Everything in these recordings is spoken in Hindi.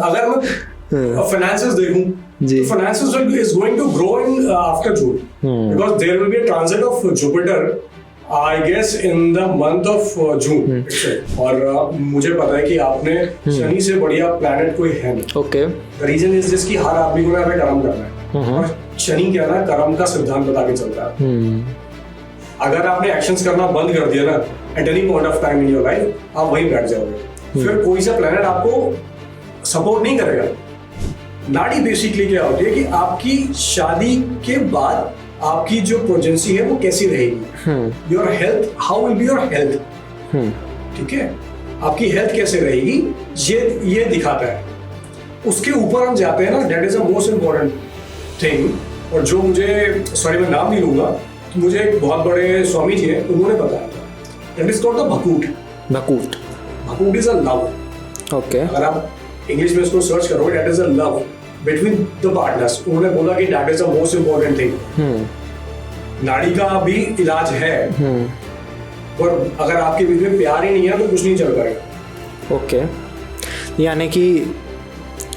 अगर मैं फाइनेंसेस देखूं जी। तो finances is going to grow in after June because there will be a transit of Jupiter I guess in the month of June. और मुझे पता है कि आपने शनि से बढ़िया प्लैनेट कोई है नहीं। Okay. The reason is this कि हर आदमी को ना कर्म करना है और शनि क्या ना कर्म का सिद्धांत बता के चलता है। अगर आपने एक्शंस करना बंद कर दिया ना at any point of time in your life आप वहीं बैठ जाओगे। फिर कोई सा प्लैनेट आपको सपोर्ट नहीं करेगा। नाड़ी बेसिकली क्या होती है कि आपकी शादी के बाद आपकी जो प्रोजेंसी है वो कैसी रहेगी, your health, how will be your health, ठीक है, आपकी हेल्थ कैसे रहेगी ये दिखाता है। उसके ऊपर हम जाते हैं ना, that is the most important thing. और जो मुझे, सॉरी मैं नाम नहीं लूंगा, मुझे एक बहुत बड़े स्वामी जी हैं, उन्होंने बताया था, that is called the Bhakoot. Bhakoot, Bhakoot is a love. Okay. अगर आप इंग्लिश में इसको सर्च करोगे, that is a love between the partners. उन्होंने बोला कि that is the most important thing. नाड़ी का भी इलाज है, पर अगर आपके बीच में प्यार ही नहीं है तो कुछ नहीं चल पाएगा। ओके, यानी कि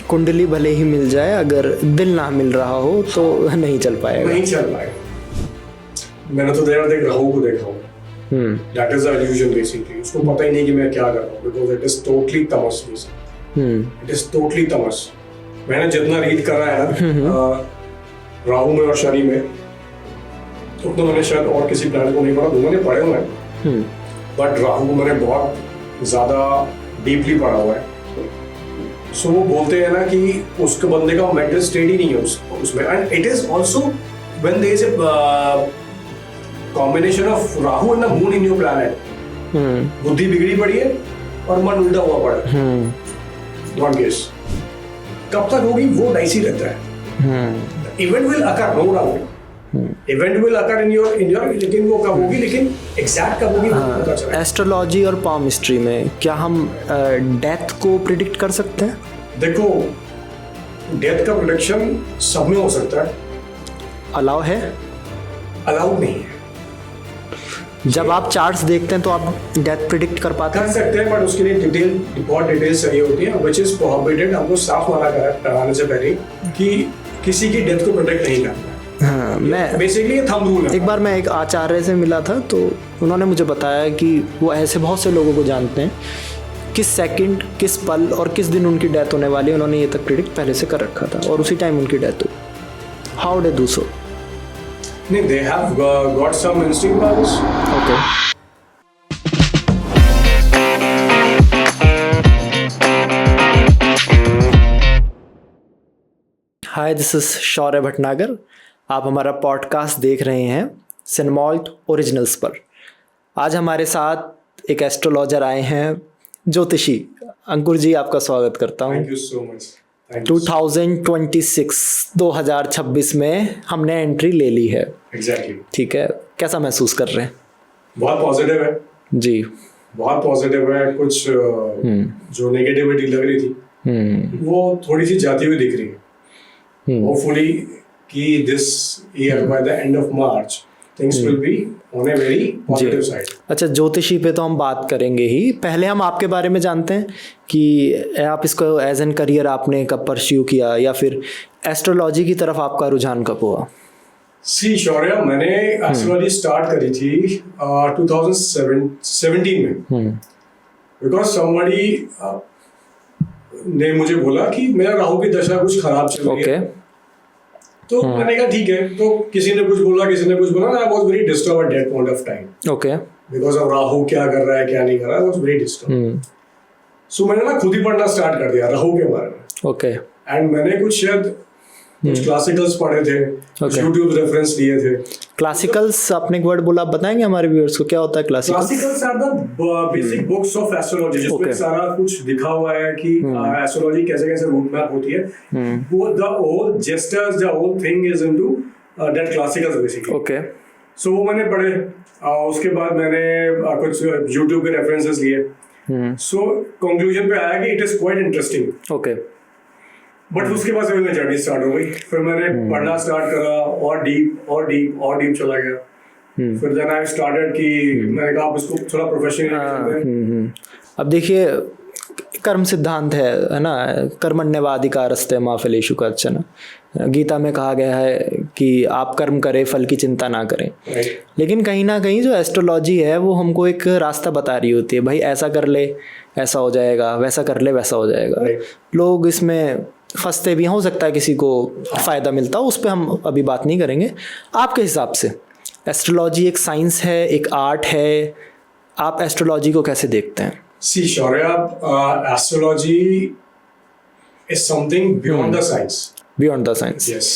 कुंडली भले ही मिल जाए, अगर दिल ना मिल रहा हो तो नहीं चल पाएगा। नहीं चल पाएगा। मैंने तो देख राहु को देखा हूँ, that is the illusion basically. उसको पता ही नहीं कि मैं क्या कर रहा हूँ, because it is totally Tamas. It is totally तमस। मैंने जितना रीड करा है ना राहु में और शनि में, उतना मैंने शायद और किसी प्लैनेट को नहीं पढ़ा। दोनों ने पढ़े हुए हैं, बट राहु को मैंने बहुत ज्यादा डीपली पढ़ा हुआ है। सो वो बोलते हैं ना कि उसके बंदे का मेंटल स्टेट ही नहीं है उसमें। And it is also when there is a combination of Rahu and the moon in your planet, बुद्धि बिगड़ी पड़ी है और मन उल्टा हुआ पड़ा है। नॉट गेस कब तक होगी वो डाइसी रहता है। Event will occur, no doubt event will occur in your लेकिन वो कब होगी, लेकिन एग्जैक्ट कब होगी वो पता चलेगा। एस्ट्रोलॉजी और पामिस्ट्री में क्या हम डेथ को प्रिडिक्ट कर सकते हैं? देखो, डेथ का प्रेडिक्शन सब में हो सकता है। अलाउ है? अलाउड नहीं है। जब आप चार्ट्स देखते हैं तो आप डेथ प्रिडिक्ट कर पाते कर सकते हैं, बट उसके लिए बहुत डिटेल्स चाहिए होती है, व्हिच इज प्रोहिबिटेड। हमको साफ मना कराने से पहले कि किसी की डेथ को प्रोटेक्ट नहीं करना। हाँ, मैं बेसिकली थंब रूल है। एक बार मैं एक आचार्य से मिला था तो उन्होंने मुझे बताया कि वो ऐसे बहुत से लोगों को जानते हैं, किस सेकंड, किस पल और किस दिन उनकी डेथ होने वाली है, उन्होंने ये तक प्रिडिक्ट पहले से कर रखा था और उसी टाइम उनकी डेथ हुई। How they do so? नहीं, they have got some instinct powers. Okay. Hi, this is Shaurya Bhatnagar. आप हमारा पॉडकास्ट देख रहे हैं सिनेमॉल्ट ओरिजिनल्स पर। आज हमारे साथ एक एस्ट्रोलॉजर आए हैं, ज्योतिषी अंकुर जी। आपका स्वागत करता हूँ। Thank you so much. 2026 में हमने एंट्री ले ली है। Exactly. ठीक है, कैसा महसूस कर रहे हैं? बहुत पॉजिटिव है जी, बहुत पॉजिटिव है। कुछ जो नेगेटिविटी लग रही थी वो थोड़ी सी जाती हुई दिख रही है। होपफुली कि this year by the end of March things will be on a very positive side. अच्छा, ज्योतिषी पे तो हम बात करेंगे ही। पहले हम आपके बारे में जानते हैं कि आप इसको एज एन करियर आपने कब परस्यू किया, या फिर एस्ट्रोलॉजी की तरफ आपका रुझान कब हुआ? सी शौर्य, मैंने एस्ट्रोलॉजी स्टार्ट करी थी 2017 में, बिकॉज समबडी ने मुझे बोला कि मेरा राहु की दशा कुछ खराब चल रही है। तो मैंने कहा ठीक है। तो किसी ने कुछ बोला, I was very disturb at that point of time. Okay. Because of Rahu क्या कर रहा है क्या नहीं कर रहा है, आई वाज वेरी डिस्टर्ब। सो मैंने ना खुद ही पढ़ना स्टार्ट कर दिया राहु के बारे में। ओके। एंड मैंने कुछ क्लासिकल्स पढ़े थे, यूट्यूब रेफरेंस लिए थे। क्लासिकल्स, आपने एक वर्ड बोला, आप बताएंगे हमारे व्यूअर्स को क्या होता है classicals? Classicals are the basic books of astrology, जिसमें सारा कुछ लिखा हुआ है कि एस्ट्रोलॉजी कैसे कैसे रूट मैप होती है। वो the whole gestures, the whole thing is into that classicals basically. Okay. So वो मैंने पढ़े। उसके बाद मैंने कुछ यूट्यूब के रेफरेंसेस लिए। सो कंक्लूजन पे आया कि it is quite interesting. Okay. But उसके बाद मेरी जर्नी स्टार्ट हो गई। फिर मैंने पढ़ना स्टार्ट करा और डीप चला गया। फिर देन आई स्टार्टेड कि मैंने कहा आप इसको थोड़ा प्रोफेशनल। अब देखिए, कर्म सिद्धांत है ना, कर्मण्यवाधिकारस्ते मा फलेषु कश्चन। गीता में कहा गया है कि आप कर्म करें, फल की चिंता ना करें। लेकिन कहीं ना कहीं जो एस्ट्रोलॉजी है वो हमको एक रास्ता बता रही होती है, भाई ऐसा कर ले ऐसा हो जाएगा, वैसा कर ले वैसा हो जाएगा। लोग इसमें फंसते भी, हो सकता है किसी को फ़ायदा मिलता हो, उस पर हम अभी बात नहीं करेंगे। आपके हिसाब से एस्ट्रोलॉजी एक साइंस है, एक आर्ट है, आप एस्ट्रोलॉजी को कैसे देखते हैं? See, Shaurya, astrology is something beyond the science. Beyond the science. Yes.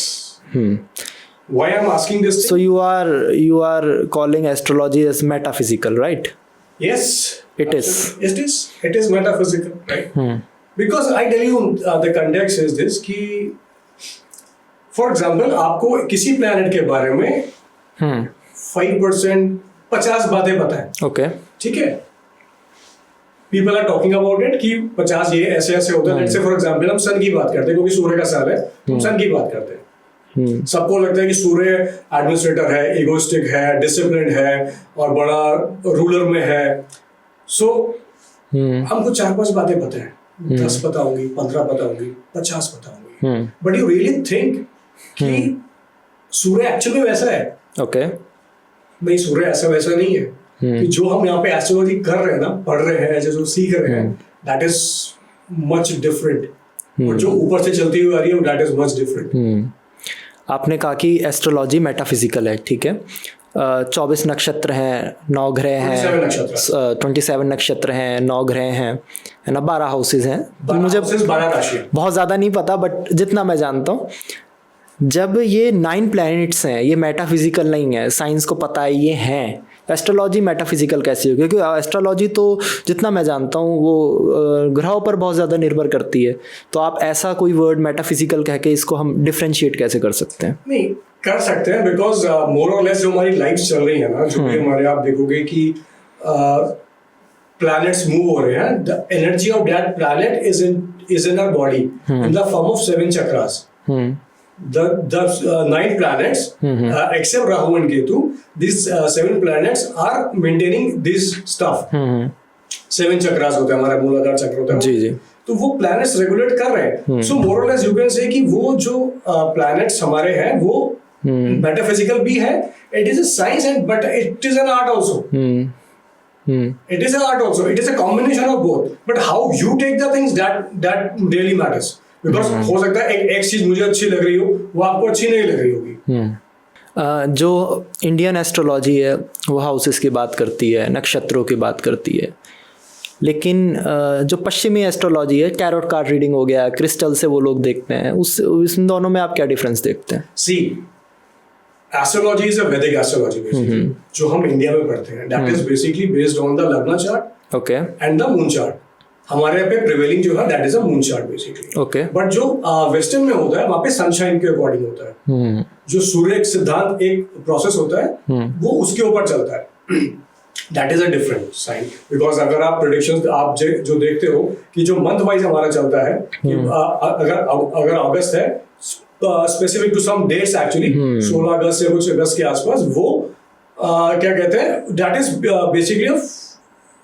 Why I'm asking this? So you are calling astrology as metaphysical, right? Yes. It is. It is metaphysical, right? Because I tell you, the context is this कि, for example, आपको किसी planet के बारे में 5% 50 बातें पता है. Okay. ठीक है. People are talking about it कि 50 ये ऐसे ऐसे होता है। Let's say for example हम सन की बात करते हैं, क्योंकि सूर्य का साल है, हम सन की बात करते हैं। सबको लगता है कि सूर्य एडमिनिस्ट्रेटर है, इगोइस्टिक है, डिसिप्लिन है और बड़ा रूलर में है। सो हमको 4-5 बातें पता है, 10 पता होंगी, 15 पता होंगी, 50 पता होंगी। बट यू रियली थिंक कि सूर्य एक्चुअली में वैसा है? ओके। नहीं, सूर्य ऐसा वैसा नहीं है। कि जो हम यहाँ पे एस्ट्रोलॉजी कर रहे हैं ना, पढ़ रहे हैं, जो सीख रहे हैं, दैट इज मच डिफरेंट। और जो ऊपर से चलती हुई आ रही है दैट इज मच डिफरेंट। आपने कहा कि एस्ट्रोलॉजी मेटाफिजिकल है, ठीक है। 24 नक्षत्र हैं, 9 ग्रह हैं, 27 नक्षत्र हैं, 9 ग्रह हैं, है ना, 12 हाउसेज हैं। तो मुझे 12 राशि बहुत ज़्यादा नहीं पता, बट जितना मैं जानता हूँ, जब ये 9 प्लैनेट्स हैं, ये मेटाफिजिकल नहीं है, साइंस को पता है ये हैं, एस्ट्रोलॉजी मेटाफिजिकल कैसी होगी? क्योंकि एस्ट्रोलॉजी तो जितना मैं जानता हूँ वो ग्रहों पर बहुत ज़्यादा निर्भर करती है। तो आप ऐसा कोई वर्ड मेटाफिजिकल कह के इसको हम डिफ्रेंशिएट कैसे कर सकते हैं? नहीं कर सकते हैं, बिकॉज मोर और लेस जो हमारी लाइफ चल रही है ना, जो भी हमारे, आप देखोगे कि प्लैनेट्स मूव हो रहे हैं, the energy of that planet is in our body in the form of 7 chakras. The 9 planets, except Rahu and Ketu, these 7 planets are maintaining this stuff. 7 chakras होते हैं, हमारा मूलाधार चक्र होता है। जी जी। तो वो planets regulate कर रहे हैं। So more or less you can say कि वो जो planets हमारे हैं वो metaphysical भी है, it is a science and but it is an art also. It is an art also. It is a combination of both. But how you take the things that really matters. Because हो सकता है एक चीज मुझे अच्छी लग रही हो, वो आपको अच्छी नहीं लग रही होगी। जो इंडियन एस्ट्रोलॉजी है वो हाउसेस की बात करती है, नक्षत्रों की बात करती है, लेकिन जो पश्चिमी एस्ट्रोलॉजी है, टैरोट कार्ड रीडिंग हो गया, क्रिस्टल से वो लोग देखते हैं, उस दोनों में आप क्या डिफरेंस देखते हैं? सी, एस्ट्रोलॉजी इज अ वैदिक एस्ट्रोलॉजी बेसिकली, जो हम इंडिया में पढ़ते हैं, that is basically based on the lagna chart, okay, and the moon chart. हमारे यहाँ पे प्रिवेलिंग जो है that is a moon chart basically, okay. But जो वेस्टर्न में होता है वहाँ पे सनशाइन के अकॉर्डिंग होता है। जो सूर्य एक सिद्धांत, एक प्रोसेस होता है, वो उसके ऊपर चलता है। That is a different sign, because अगर आप प्रेडिक्शंस आप जो देखते हो कि जो मंथ वाइज हमारा चलता है, अगर अगस्त है, specific to some dates actually 16 अगस्त से कुछ अगस्त के आसपास, वो क्या कहते हैं, that is basically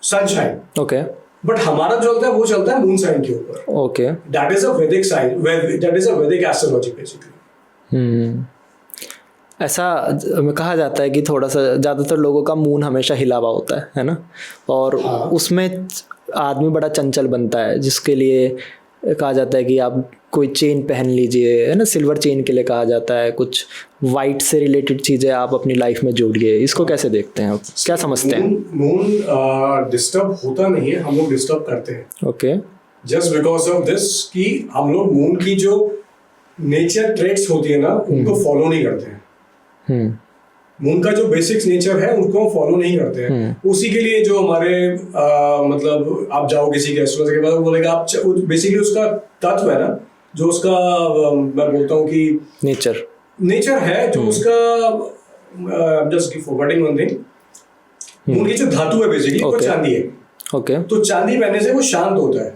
sunshine, okay. But हमारा जो चलता है वो चलता है मून साइन के ऊपर, ओके। दैट इज अ वैदिक साइन, दैट इज अ वैदिक एस्ट्रोलॉजी बेसिकली। ऐसा कहा जाता है कि थोड़ा सा ज़्यादातर लोगों का मून हमेशा हिला हुआ होता है ना, और उसमें आदमी बड़ा चंचल बनता है, जिसके लिए कहा जाता है कि आप कोई चेन पहन लीजिए, है ना, सिल्वर चेन के लिए कहा जाता है, कुछ वाइट से रिलेटेड चीज़ें आप अपनी लाइफ में जोड़िए। इसको कैसे देखते हैं आप, क्या समझते हैं? मून डिस्टर्ब होता नहीं है, हम लोग डिस्टर्ब करते हैं, okay, just because of this कि हम लोग मून की जो नेचर ट्रेट्स होती है ना, उनको फॉलो नहीं करते हैं। मून का जो बेसिक्स नेचर है उनको हम फॉलो नहीं करते हैं। उसी के लिए जो हमारे मतलब आप जाओ किसी के एस्ट्रोलॉजर के पास, वो बोलेगा आप बेसिकली उसका तत्व है ना, जो उसका मैं बोलता हूँ कि नेचर है, जो उसका just forgetting one thing, moon की जो धातु है बेसिकली वो चांदी है, ओके। तो चांदी पहनने से वो शांत होता है,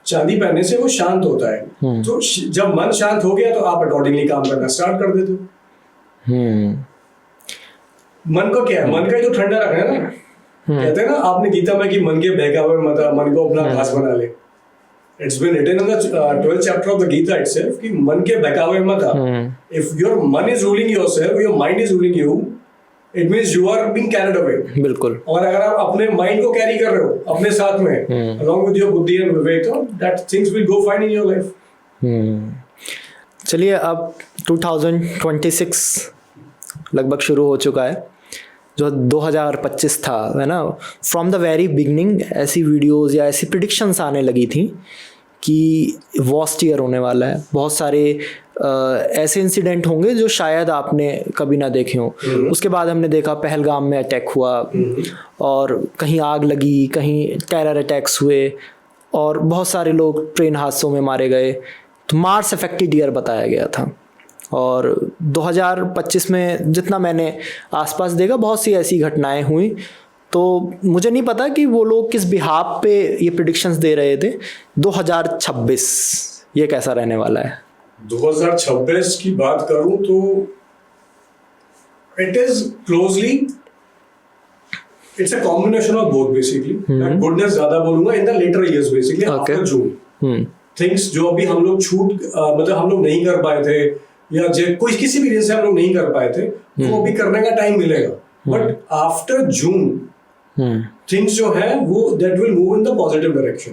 चांदी पहनने से वो शांत होता है। तो जब मन शांत हो गया तो आप अकॉर्डिंगली काम करना स्टार्ट कर देते हो। मन को क्या है, मन का जो ठंडा रखना है ना, कहते हैं ना आपने गीता में कि मन के बहकावे में मत, मन को अपना दास बना ले. It's been written in the 12th chapter of the Gita itself कि मन के बहकावे में मत. If your मन is ruling yourself, your mind is ruling you, it means you are being carried away. बिल्कुल. और अगर आप अपने माइंड को कैरी कर रहे हो अपने साथ में, along with your बुद्धि and Vivek, that things will go fine in your life. चलिए अब 2026 लगभग शुरू हो चुका है. जो 2025 था, है ना, फ्रॉम द वेरी बिगनिंग ऐसी वीडियोस या ऐसी प्रिडिक्शंस आने लगी थी कि वर्स्ट ईयर होने वाला है. बहुत सारे ऐसे इंसिडेंट होंगे जो शायद आपने कभी ना देखे हों. उसके बाद हमने देखा पहलगाम में अटैक हुआ और कहीं आग लगी, कहीं टेरर अटैक्स हुए और बहुत सारे लोग ट्रेन हादसों में मारे गए. तो मार्स अफेक्टेड ईयर बताया गया था. और 2025 में जितना मैंने आसपास देखा बहुत सी ऐसी घटनाएं हुई. तो मुझे नहीं पता कि वो लोग किस बिहाफ पे ये प्रेडिक्शंस दे रहे थे. 2026 ये कैसा रहने वाला है? 2026 की बात करूं तो it is closely, it's a combination of both basically. मैं गुडनेस ज्यादा बोलूंगा in the later years basically after June. Things जो अभी हम लोग मतलब हम लोग नहीं कर पाए थे या कोई किसी भी रीजन से हम लोग नहीं कर पाए थे, वो अभी करने का टाइम मिलेगा. बट आफ्टर जून थिंग्स जो है वो that will move in the positive direction.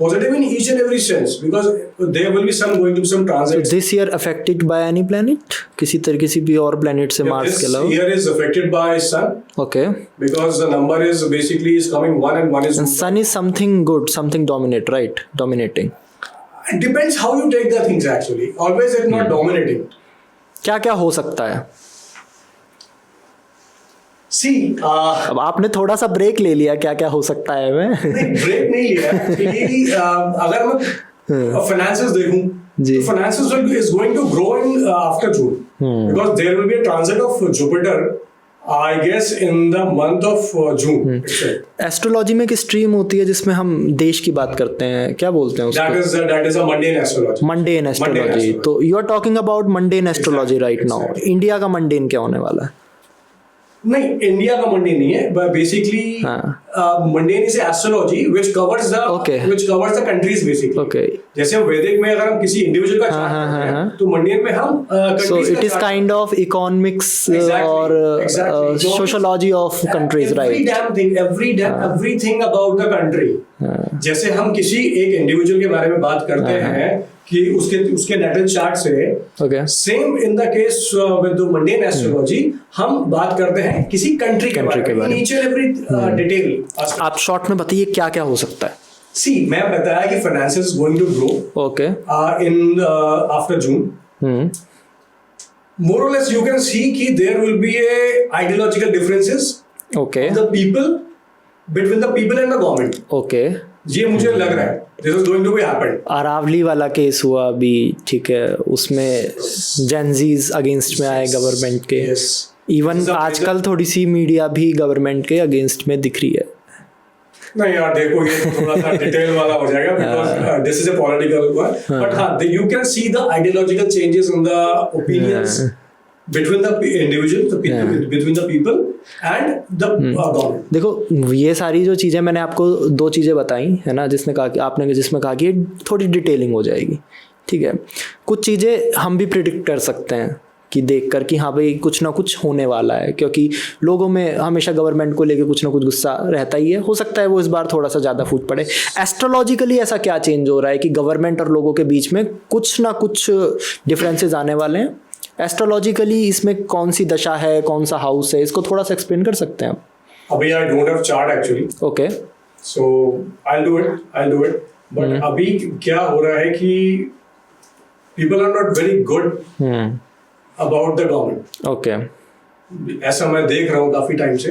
Positive in each and every sense because there will be some going to be some transits. This year affected by any planet? किसी भी और planet से मार्स के अलावा? This year is affected by sun. Okay. Because the number is basically is coming 1 and 1 is. And sun is something good, something dominate, right? Dominating. It depends how you take the things actually. Always it's not dominating. क्या हो सकता है? See, अब आपने थोड़ा सा ब्रेक ले लिया. क्या हो सकता है? मैं ब्रेक नहीं लिया एक्चुअली. अगर मैं फाइनेंसेस देखूं तो finances is going to grow in after June because there will be a transit of Jupiter I guess in the month of June. Astrology में एक स्ट्रीम होती है जिसमें हम देश की बात करते हैं, क्या बोलते हैं उसको? That is a mundane astrology. Mundane astrology. तो you are talking about mundane astrology right now. India का मंडेन क्या होने वाला है? नहीं, इंडिया का मंडेन नहीं है, but basically mundane is astrology which covers the countries basically. Okay. जैसे वैदिक में अगर हम किसी इंडिविजुअल का चार्ट करते हैं तो मंडेन में हम so it is kind of economics or sociology of countries, right? Everything about the country. जैसे हम किसी एक इंडिविजुअल के बारे में बात करते हैं कि उसके नेटल चार्ट से, same in the case with mundane astrology हम बात करते हैं किसी कंट्री के बारे में. ईच एंड एवरी डिटेल आप शॉर्ट में बताइए क्या हो सकता है. सी मैं बताया कि finances is going to grow. Okay. In after June more or less you can see कि there will be a ideological differences. Okay. The people between the people and the government. Okay. ये मुझे लग रहा है this is going to be happen. Aravalli वाला केस हुआ अभी, ठीक है, उसमें जेनजीज अगेंस्ट में आए गवर्नमेंट के. इवन आजकल थोड़ी सी मीडिया भी गवर्नमेंट के अगेंस्ट में दिख रही है. नहीं यार देखो ये थोड़ा सा डिटेल वाला हो जाएगा because this is a political one. But हाँ, you can see the ideological changes in the opinions between the individual, between the people and the government. देखो ये सारी जो चीज़ें मैंने आपको 2 चीज़ें बताई है ना, जिसमें कहा कि थोड़ी डिटेलिंग हो जाएगी. ठीक है, कुछ चीज़ें हम भी प्रिडिक्ट कर सकते हैं कि देखकर कि हाँ भाई कुछ ना कुछ होने वाला है, क्योंकि लोगों में हमेशा गवर्नमेंट को लेके कुछ ना कुछ गुस्सा रहता ही है. हो सकता है वो इस बार थोड़ा सा ज़्यादा फूट पड़े. एस्ट्रोलॉजिकली ऐसा क्या चेंज हो रहा है कि गवर्नमेंट और लोगों के बीच में कुछ ना कुछ डिफरेंसेस आने वाले हैं? एस्ट्रोलॉजिकली इसमें कौन सी दशा है, कौन सा हाउस है, इसको थोड़ा सा एक्सप्लेन कर सकते हैं आप? अभी I don't have chart actually. Okay. So I do it but अभी क्या हो रहा है कि people are not very good about the government. Okay. ऐसा मैं देख रहा हूँ काफी टाइम से.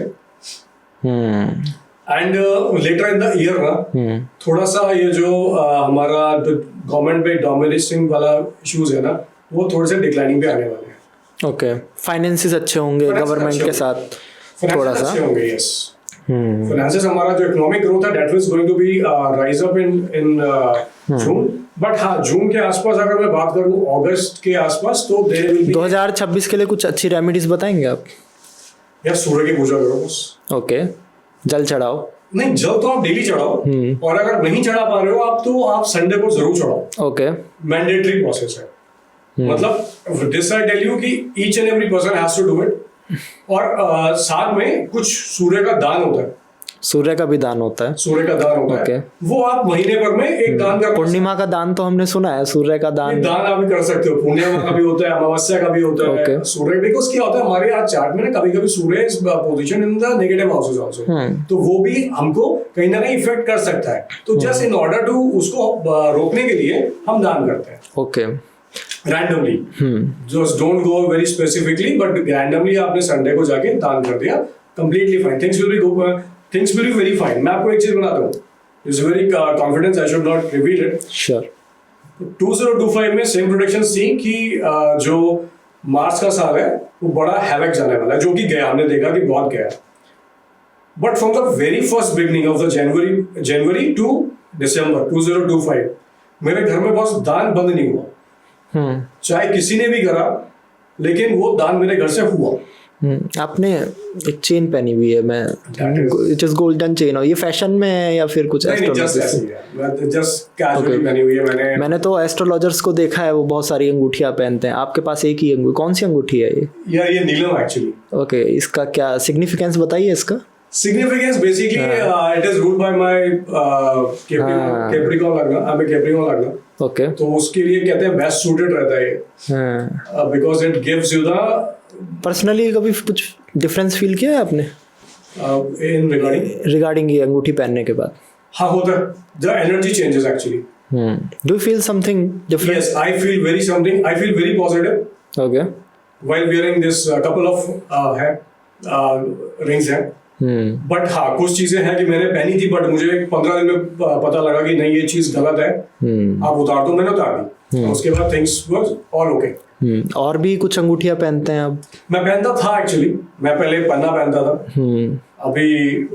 And later in the year ना थोड़ा सा ये जो हमारा गवर्नमेंट पे डोमिनेटिंग वाला इश्यूज है ना, वो थोड़े से डिक्लाइनिंग पे आने वाले हैं. ओके. फाइनेंसेस अच्छे होंगे गवर्नमेंट के साथ थोड़ा सा. अच्छे होंगे. यस. फाइनेंसेस हमारा जो इकोनॉमिक ग्रोथ है that was going to be rise up in June. But हाँ, जून के आसपास अगर मैं बात करूँ अगस्त के आसपास तो देयर विल बी 2026 के लिए कुछ अच्छी रेमेडीज बताएंगे आप? या सूर्य की पूजा करो बस। ओके, जल चढ़ाओ। नहीं, जल तो आप डेली चढ़ाओ, और अगर नहीं चढ़ा पा रहे हो आप तो आप संडे को जरूर चढ़ाओ। ओके, मैंडेटरी प्रोसेस है। मतलब दिस आई टेल यू कि each and every person has to do it. और साथ में कुछ सूर्य का दान होता है। सूर्य का भी दान होता है। सूर्य का दान होता है, वो आप महीने भर में एक दान कर। पूर्णिमा का दान तो हमने सुना है, सूर्य का दान आप भी कर सकते हो। पूर्णिमा का भी होता है, अमावस्या का भी होता है। सूर्य बिकॉज क्या होता है हमारे यहाँ चार्ट में ना, कभी कभी Surya is position in the negative houses also, तो वो भी हमको कहीं ना कहीं इफेक्ट कर सकता है। तो जस्ट इन ऑर्डर टू उसको रोकने के लिए हम दान करते हैं। Okay, randomly, just don't go very specifically, but randomly आपने संडे को जाके दान कर दिया, completely fine, things will be very fine. मैं आपको एक चीज बताता हूँ, it's very confidence, I should not reveal it. Sure. 2025 में सेम प्रोडिक्शन थी कि जो मार्च का साल है वो बड़ा हैवक जाने वाला है, जो कि गया, हमने देखा कि बहुत गया। But from the very first beginning of the January to December 2025 मेरे घर में बस दान बंद नहीं हुआ। चाहे किसी ने भी करा, लेकिन वो दान मेरे घर से हुआ। आपने एक चेन पहनी हुई है, मैं इट इज गोल्डन चेन, और ये फैशन में है या फिर कुछ मैंने तो एस्ट्रोलॉजर्स को देखा है, वो बहुत सारी अंगूठियां पहनते हैं। आपके पास एक ही अंगूठी, कौन सी अंगूठी है ये? ये नीलम एक्चुअली। ओके, इसका क्या सिग्निफिकेंस बताइए इसका। Significance basically it is ruled by my Capricorn लगना, I'm a Capricorn लगना। Okay. तो उसके लिए कहते हैं बेस्ट सूटेड रहता है ये, because it gives you the। Personally कभी कुछ डिफरेंस फील किया है आपने in रिगार्डिंग ये अंगूठी पहनने के बाद? हाँ, होता है, the energy changes actually। Do you feel something different? Yes, I feel very positive। Okay. While wearing this couple of rings हैं। बट हाँ, कुछ चीजें हैं कि मैंने पहनी थी, बट मुझे 15 दिन में पता लगा कि नहीं, ये चीज गलत है, आप उतार दो। मैंने उतार दी, उसके बाद थिंग्स वाज ऑल ओके। और भी कुछ अंगूठियां पहनते हैं अब? मैं पहनता था एक्चुअली, मैं पहले पन्ना पहनता था, अभी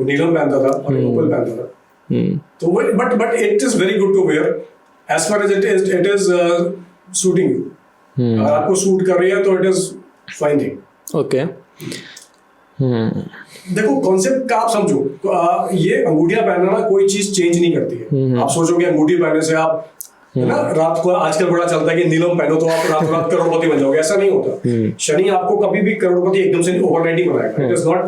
नीलम पहनता था और ओपल पहनता था। तो but it is very good to wear as far as it is suiting you. अगर आपको सूट कर रही है तो it is fine thing. Okay. देखो, कॉन्सेप्ट का आप समझो, ये अंगूठियां पहनना ना कोई चीज चेंज नहीं करती है। आप सोचोगे अंगूठी पहनने से आप ना रात को, आजकल बड़ा चलता है कि नीलम पहनो तो आप रात करोड़पति बन जाओगे, ऐसा नहीं होता। शनि आपको कभी भी करोड़पति एकदम से ओवरनाइट ही बनाएगा। It is not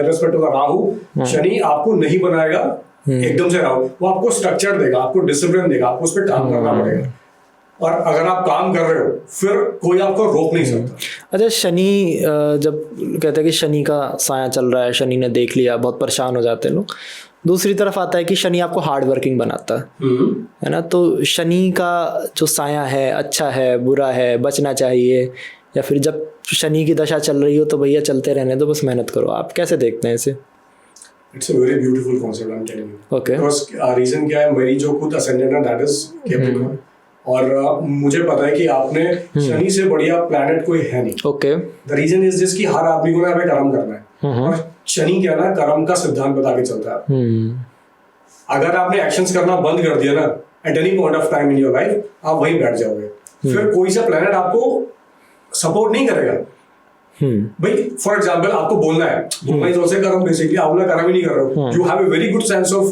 respect to the Rahu. Shani आपको नहीं बनाएगा एकदम से राहु, वो आपको स्ट्रक्चर देगा, आपको डिसिप्लिन देगा, आपको उस पर काम करना पड़ेगा, और अगर आप काम कर रहे हो फिर कोई आपको रोक नहीं सकता। अच्छा, शनि जब कहते हैं कि शनि का साया चल रहा है, शनि ने देख लिया, बहुत परेशान हो जाते हैं लोग। दूसरी तरफ आता है कि शनि आपको हार्ड वर्किंग बनाता है ना। तो शनि का जो साया है, अच्छा है, बुरा है, बचना चाहिए, या फिर जब शनि की दशा चल रही हो तो भैया चलते रहने दो, बस मेहनत करो? आप कैसे देखते हैं इसे? It's a very beautiful concept, I am telling you. Okay. Because reason क्या है, मेरी जो खुद असेंडेंट है दैट इज कैप्रिकॉर्न, और मुझे पता है कि आपने शनि से बढ़िया प्लैनेट कोई है नहीं। Okay. The reason is this कि हर आदमी को ना यहाँ पे कर्म करना है, और शनि क्या ना कर्म का सिद्धांत बता के चलता है। अगर आपने एक्शंस करना बंद कर दिया ना at any point of time in your life, आप वहीं बैठ जाओगे। फिर कोई सा प्लैनेट आपको सपोर्ट नहीं करेगा। भाई फॉर एग्जाम्पल, आपको बोलना है, बोलना इज ऑल्सो कर्म बेसिकली। आप ना कर्म ही नहीं कर रहे हो, you have a very good sense of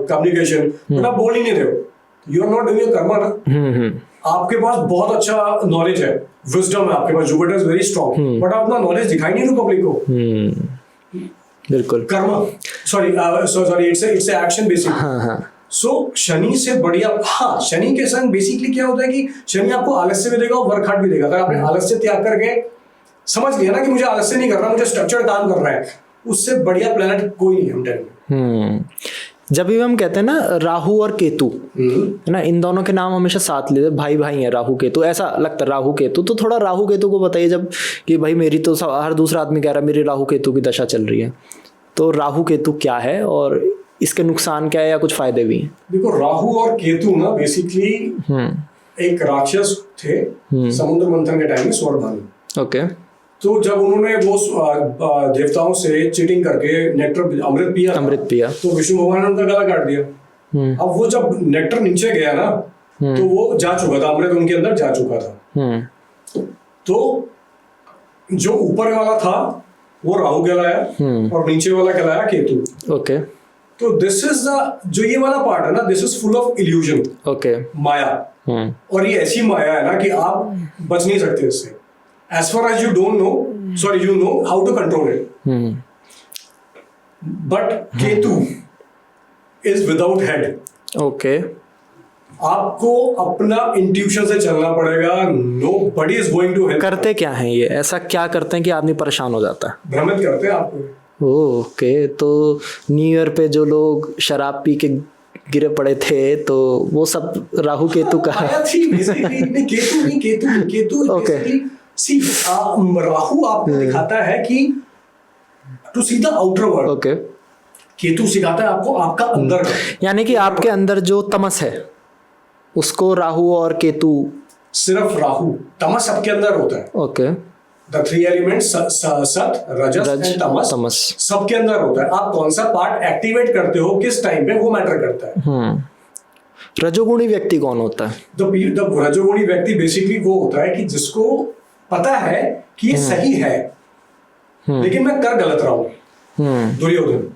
communication, but आप बोल ही नहीं रहे हो, you are not doing your karma ना। आपके पास बहुत अच्छा नॉलेज है, विजडम है आपके पास, Jupiter is very strong, but आप अपना नॉलेज दिखाई नहीं दो पब्लिक को। बिल्कुल। Karma, sorry it's action basically. So Shani से बढ़िया, हाँ, शनि के संग बेसिकली क्या होता है कि शनि आपको आलस्य भी देगा और वर्क हार्ड भी देगा। अगर आपने आलस्य त्याग करके समझ लिया ना कि मुझे आलस्य नहीं करना, मुझे स्ट्रक्चर काम करना है, उससे बढ़िया प्लेनेट कोई नहीं। हम टेलिंग, जब भी हम कहते हैं ना राहु और केतु, है ना, इन दोनों के नाम हमेशा साथ लेते, भाई भाई हैं राहु केतु, ऐसा लगता है राहु केतु। तो थोड़ा राहु केतु को बताइए, जब कि भाई मेरी तो हर दूसरा आदमी कह रहा है मेरी राहु केतु की दशा चल रही है, तो राहु केतु क्या है और इसके नुकसान क्या है या कुछ फायदे भी हैं? देखो, राहु और केतु ना बेसिकली एक राक्षस थे समुद्र मंथन के टाइम में, स्वर्णभानु। ओके। तो जब उन्होंने वो देवताओं से चीटिंग करके नेक्टर अमृत पिया तो विष्णु भगवान ने उनका गला काट दिया। अब वो जब नेक्टर नीचे गया ना, तो वो जा चुका था, अमृत उनके अंदर जा चुका था। तो जो ऊपर वाला था वो राहु कहलाया और नीचे वाला कहलाया केतु। ओके तो दिस इज द जो ये वाला पार्ट है ना, this is full of illusion, okay maya. और ये ऐसी माया है ना कि आप बच नहीं सकते इससे, as far as you don't know, sorry you know how to control it. But Ketu is without head. Okay आपको अपना इंट्यूशन से चलना पड़ेगा। Nobody is going to help. करते क्या हैं ये, ऐसा क्या करते हैं कि आदमी परेशान हो जाता है? भ्रमित करते हैं आपको। ओके, तो न्यू ईयर पे जो लोग शराब पी के गिरे पड़े थे तो वो सब राहु केतु का आया थी बेसिकली। नहीं केतु Okay. सी राहु आपको दिखाता है कि to see the outer world. Okay, Ketu सिखाता है आपको आपका अंदर का। यानी कि आपके अंदर जो तमस है उसको राहु और केतु। सिर्फ राहु, तमस सबके अंदर होता है। ओके, द थ्री एलिमेंट्स सत रजस एंड तमस सबके अंदर होता है। आप कौन सा पार्ट एक्टिवेट करते हो किस टाइम पे, वो मैटर करता है। रजोगुणी व्यक्ति कौन होता है? द रजोगुणी व्यक्ति बेसिकली वो होता है कि जिसको पता है कि ये सही है लेकिन मैं कर गलत रहा हूं। दुर्योधन,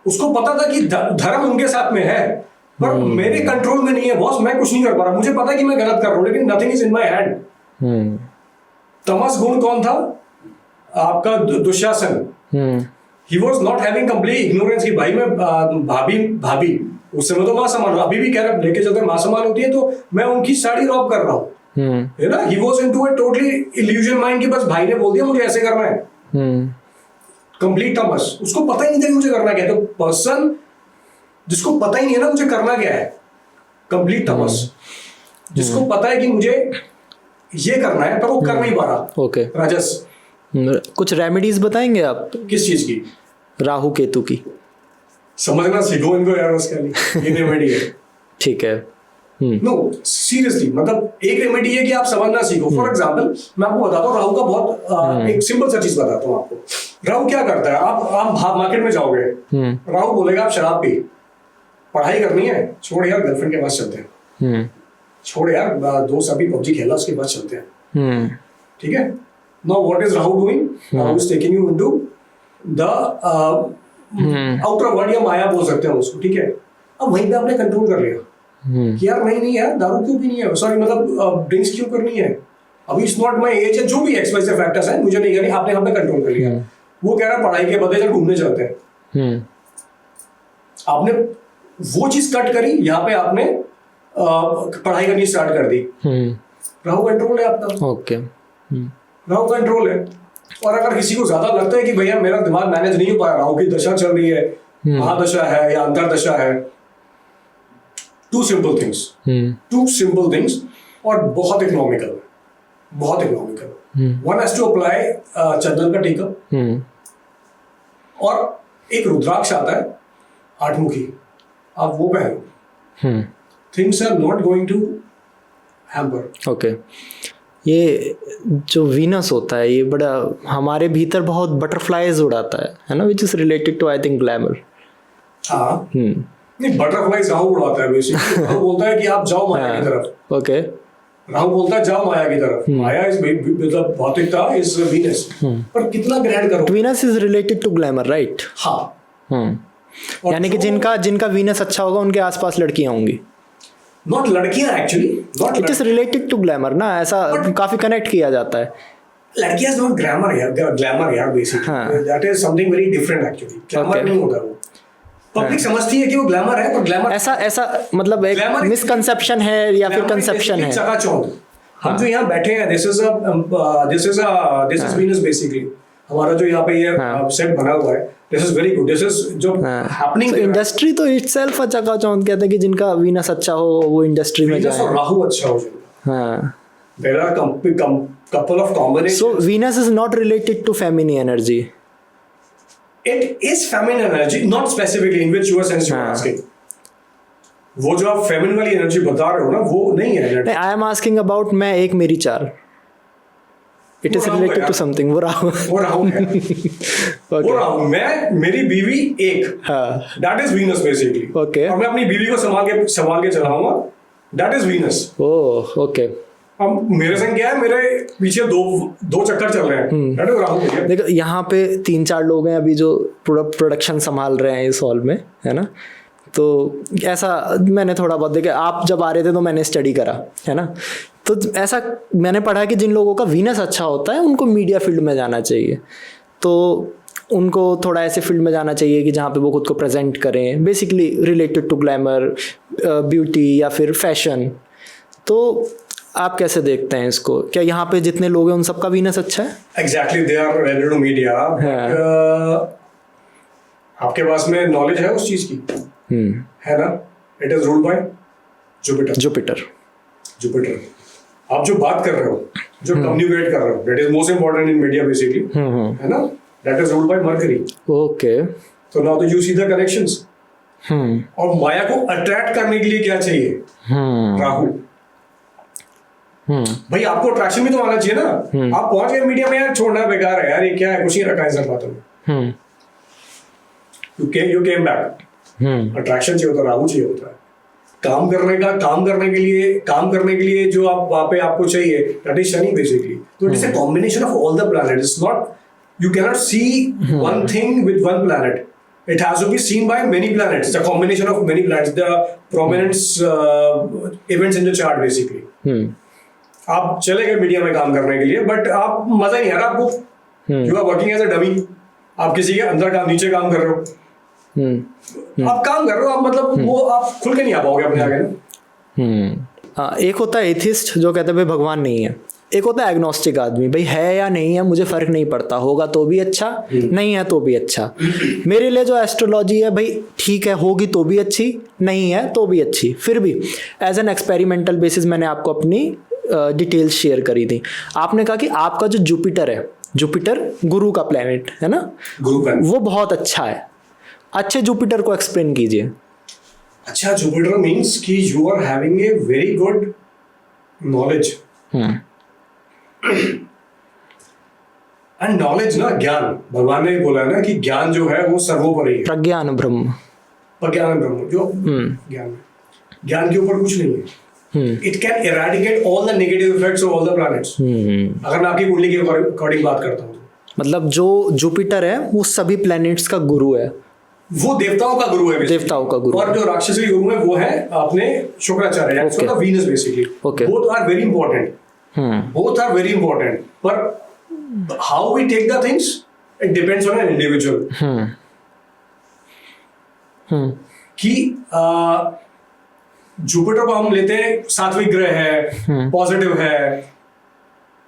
उसको पता था कि धर्म उनके साथ में है पर मेरे कंट्रोल में नहीं है बॉस, मैं कुछ नहीं कर पा रहा, मुझे पता है कि मैं गलत कर रहा हूं लेकिन nothing is in my hand. तमस गुण कौन था आपका? Dushasan. He was not having complete ignorance कि भाई मैं भाभी उस समय तो मां समान, अभी भी कह रहा लेके चलते मां समान होती है तो मैं उनकी साड़ी रॉब कर रहा हूँ, है ना। He was into a totally illusion mind कि बस भाई ने बोल दिया मुझे ऐसे करना है। कंप्लीट तमस, उसको पता ही नहीं था कि मुझे करना क्या है। तो पर्सन जिसको पता ही नहीं है ना मुझे करना क्या है, कंप्लीट तमस। जिसको पता है कि मुझे ये करना है पर वो कर नहीं पा रहा। ओके, राजस। कुछ रेमेडीज बताएंगे आप किस चीज की? राहु केतु की। समझना सीखो इनको यार, उसके लिए ये रेमेडी है। ठीक है। नो सीरियसली, मतलब एक रेमेडी है कि आप समझना सीखो। फॉर एग्जाम्पल मैं आपको बताता हूँ राहु का बहुत एक सिंपल सा चीज बताता हूँ आपको। राहु क्या करता है, आप मार्केट में जाओगे, राहु बोलेगा आप शराब पी, पढ़ाई करनी है, छोड़ यार गर्लफ्रेंड के पास चलते हैं, छोड़ यार दोस्त अभी पबजी खेला उसके पास चलते हैं। ठीक है। Now what is Rahu doing? Rahu is taking you into the outer world या माया बोल सकते हैं उसको। ठीक है। अब वहीं पे आपने कंट्रोल कर लिया कि यार नहीं यार दारू क्यों पीनी है, सॉरी मतलब ड्रिंक्स क्यों करनी है, अभी इट्स नॉट माय एज है, जो भी एक्सवाइज फैक्टर्स हैं मुझे नहीं करनी, आपने यहाँ पे कंट्रोल कर लिया। वो कह रहा है पढ़ाई के बदले चल घूमने चलते हैं, आपने वो चीज कट करी, यहाँ पे आपने पढ़ाई करनी स्टार्ट कर दी। राहु कंट्रोल है आपका। ओके, राहु कंट्रोल है। और अगर किसी को ज्यादा लगता है कि भैया मेरा दिमाग मैनेज नहीं हो पा रहा, राहु की दशा चल रही है, महादशा है या अंतरदशा है, टू सिंपल थिंग्स और बहुत इकोनॉमिकल, बहुत economical. One has to apply चंदन का टीका और एक रुद्राक्ष आता है 8 मुखी, आप वो पहनो। Things are not going to hamper. Okay, ये जो वीनस होता है ये बड़ा हमारे भीतर बहुत बटरफ्लाइज उड़ाता है ना, which is related to I think glamour. हाँ, नहीं बटरफ्लाइज राहु उड़ाता है बेसिकली। राहु बोलता है कि आप जाओ माया की तरफ। ओके, राहु बोलता है जाओ माया की तरफ। माया इज मतलब भौतिकता इज वीनस, पर कितना ग्रैंड करो। Venus is related to glamour, right? हाँ। यानी कि जिनका वीनस अच्छा होगा उनके आसपास लड़कियां होंगी। नॉट लड़कियां actually, not it is related to glamour ना, ऐसा काफी कनेक्ट किया जाता है। लड़कियां इज नॉट ग्लैमर यार basically, that is something very different actually. Glamour नहीं होता वो, पब्लिक समझती है कि वो ग्लैमर है पर ग्लैमर ऐसा मतलब एक मिसकंसेप्शन है या फिर कंसेप्शन है। चकाचौंध। हम जो यहाँ बैठे हैं, दिस इज वीनस बेसिकली। हमारा जो यहाँ पे ये सेट बना हुआ है, this is very good. This is जो हैपनिंग इंडस्ट्री तो इटसेल्फ चकाचौंध कहते हैं कि जिनका वीनस अच्छा हो वो इंडस्ट्री में जाए, राहु अच्छा हो जिनका। हाँ, there are couple of combinations. So Venus is not related to feminine energy. It is feminine energy, not specifically in which your sense you are asking. वो जो आप फेमिनिन वाली एनर्जी बता रहे हो ना, वो नहीं है। आई एम आस्किंग अबाउट मैं एक मेरी 4, it is related to something. वो राहु है। वो राहु मैं मेरी बीवी एक, that is Venus basically. Okay, और मैं अपनी बीवी को संभाल के चलाऊंगा, that is Venus. Oh okay. अब मेरे संग क्या है, मेरे पीछे दो चक्कर चल रहे हैं, राहु भैया। देखो यहाँ पे 3-4 लोग हैं अभी जो प्रोडक्शन संभाल रहे हैं इस हॉल में, है ना। तो ऐसा मैंने थोड़ा बहुत देखा, आप जब आ रहे थे तो मैंने स्टडी करा, है ना। तो ऐसा मैंने पढ़ा कि जिन लोगों का वीनस अच्छा होता है उनको मीडिया फील्ड में जाना चाहिए। तो उनको थोड़ा ऐसे फील्ड में जाना चाहिए कि जहाँ पे वो खुद को प्रेजेंट करें, basically related to glamour, beauty या फिर फैशन। तो आप कैसे देखते हैं इसको? क्या यहाँ पे जितने लोग हैं उन सबका वीनस अच्छा है? Exactly, they are ready to media. आपके पास में नॉलेज है उस चीज की, है ना। It is ruled by Jupiter. आप जो बात कर रहे हो, जो कम्युनिकेट कर रहे हो, that is most important in media basically, है ना। That is ruled by mercury. Okay, तो नाउ तो यू सी द कनेक्शंस। और माया को अट्रैक्ट करने के लिए क्या चाहिए? राहु। भाई आपको अट्रैक्शन भी तो आना चाहिए ना। आप पहुंच गए मीडिया में, यार छोड़ना बेकार है यार, ये क्या है, कुछ नहीं रखा है सब बातों में। You came back. अट्रैक्शन चाहिए होता है, राहु चाहिए होता है। काम करने के लिए जो आप वहां पे आपको चाहिए, दैट इज शनि बेसिकली। तो it is a combination of all the planet. It's not, you cannot see one thing with one planet. It has to be seen by many planets. It's a combination of many planets. The prominence events in the chart basically. आप चले गए मीडिया में काम करने के लिए, बट आप मजा नहीं आ रहा आपको। You are working as a dummy. आप किसी के अंदर काम, नीचे काम कर रहे हो। आप काम कर रहे हो, आप मतलब वो आप खुल के नहीं आ पाओगे अपने आगे ना। एक होता है एथिस्ट जो कहते हैं भाई भगवान नहीं है। एक होता है एग्नोस्टिक आदमी, भाई है या नहीं है मुझे फर्क नहीं पड़ता, होगा तो भी अच्छा, नहीं है तो भी अच्छा। मेरे लिए जो एस्ट्रोलॉजी है भाई, ठीक है होगी तो भी अच्छी, नहीं है तो भी अच्छी। फिर भी एज एन एक्सपेरिमेंटल बेसिस मैंने आपको अपनी डिटेल्स शेयर करी थी। आपने कहा कि आपका जो जुपिटर है, जुपिटर गुरु का प्लैनेट है ना, वो बहुत अच्छा है। अच्छे जुपिटर को एक्सप्लेन कीजिए। अच्छा जुपिटर मीन्स कि you are having a very good knowledge. And knowledge ना, ज्ञान, भगवान ने बोला है ना कि ज्ञान जो है वो सर्वोपरि है। प्रज्ञान ब्रह्म जो ज्ञान के ऊपर कुछ नहीं है। It can eradicate all the negative effects of all the planets. अगर मैं आपकी कुंडली के अकॉर्डिंग बात करता हूँ, मतलब जो जुपिटर है वो सभी प्लैनेट्स का गुरु है, वो देवताओं का गुरु है, देवताओं का गुरु। और जो राक्षसी गुरु है वो है अपने Shukracharya, Venus basically. Both are very important. Both are very important, but how we take the things, it depends on an individual. कि जुपिटर को हम लेते हैं, सात्विक ग्रह है, पॉजिटिव है,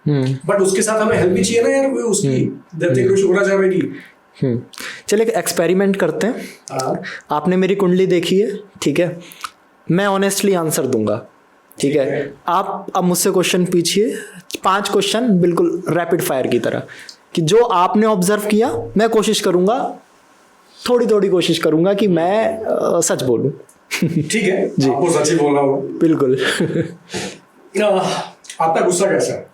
बट उसके साथ हमें हेल्प भी चाहिए ना यार, उसकी दैत्य गुरु शुक्राचार्य की। चलिए एक एक्सपेरिमेंट करते हैं। आपने मेरी कुंडली देखी है, ठीक है, मैं ऑनेस्टली आंसर दूंगा, ठीक है। आप अब मुझसे क्वेश्चन पूछिए, 5 क्वेश्चन बिल्कुल रैपिड फायर की तरह, कि जो आपने ऑब्जर्व किया मैं कोशिश करूंगा, थोड़ी कोशिश करूंगा कि मैं सच बोलूं। ठीक है जी, आपको सच ही बोलना होगा। बिल्कुल। आपका गुस्सा कैसा है?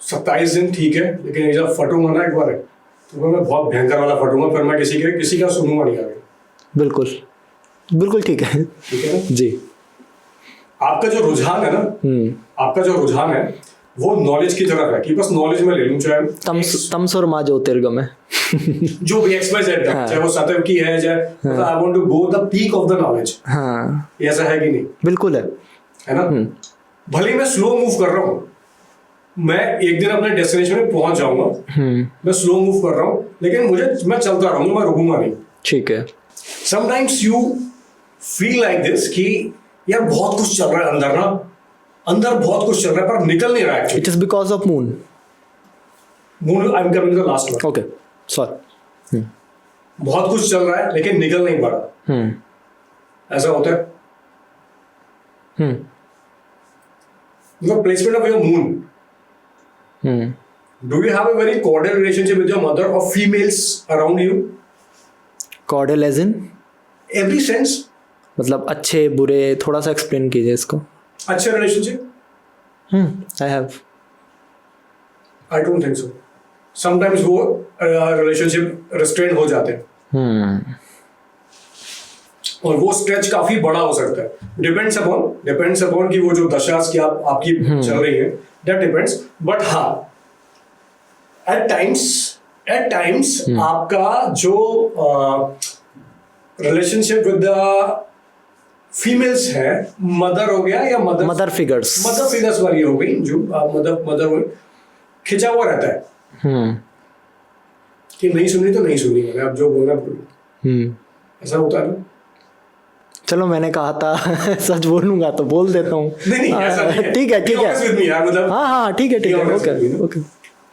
27 दिन ठीक है, लेकिन जब फटूंगा ना एक बार, तो मैं बहुत भयंकर वाला फटूंगा, फिर मैं किसी का सुनूंगा नहीं आगे। बिल्कुल ठीक है जी। आपका जो रुझान है ना, आपका जो रुझान है वो नॉलेज की तरफ है, कि बस नॉलेज में ले लूं, चाहे तमसुर मा ज्योतिर्गम है, जो भी XYZ है, चाहे वो सतर्क की है, चाहे मतलब I want to go the peak of the knowledge. ऐसा है कि नहीं? बिल्कुल है ना। भले मैं स्लो मूव कर रहा हूँ, मैं एक दिन अपने डेस्टिनेशन में पहुंच जाऊंगा, मैं स्लो मूव कर रहा हूँ, लेकिन मैं चलता रहूंगा, मैं रुकूंगा नहीं। ठीक है। Sometimes you feel like this कि यार बहुत कुछ चल रहा है अंदर बहुत कुछ चल रहा है, पर निकल नहीं रहा है। It is because of moon. I am coming the last one. Okay sorry. बहुत कुछ चल रहा है लेकिन निकल नहीं पा रहा। ऐसा होता है। The placement of your moon. Do you have a very cordial relationship with your mother or females around you? Cordial as in? Every sense. मतलब अच्छे बुरे, थोड़ा सा एक्सप्लेन कीजिए इसको। अच्छे relationship? I have. I don't think so. Sometimes वो रिलेशनशिप रिस्ट्रेन हो जाते हैं। और वो स्ट्रेच काफी बड़ा हो सकता है, डिपेंड्स अपॉन कि वो जो दशा की आपकी चल रही है, दैट डिपेंड्स। बट हाँ, एट टाइम्स आपका जो रिलेशनशिप विद द फीमेल्स है, मदर हो गया या मदर फिगर्स वाली हो गई, जो मदर हो, खिंचा हुआ रहता है कि नहीं सुनी तो नहीं सुनी, मैंने अब जो बोला ऐसा होता है ना। चलो मैंने कहा था सच बोलूंगा तो बोल देता हूँ। ठीक है हाँ ठीक है ओके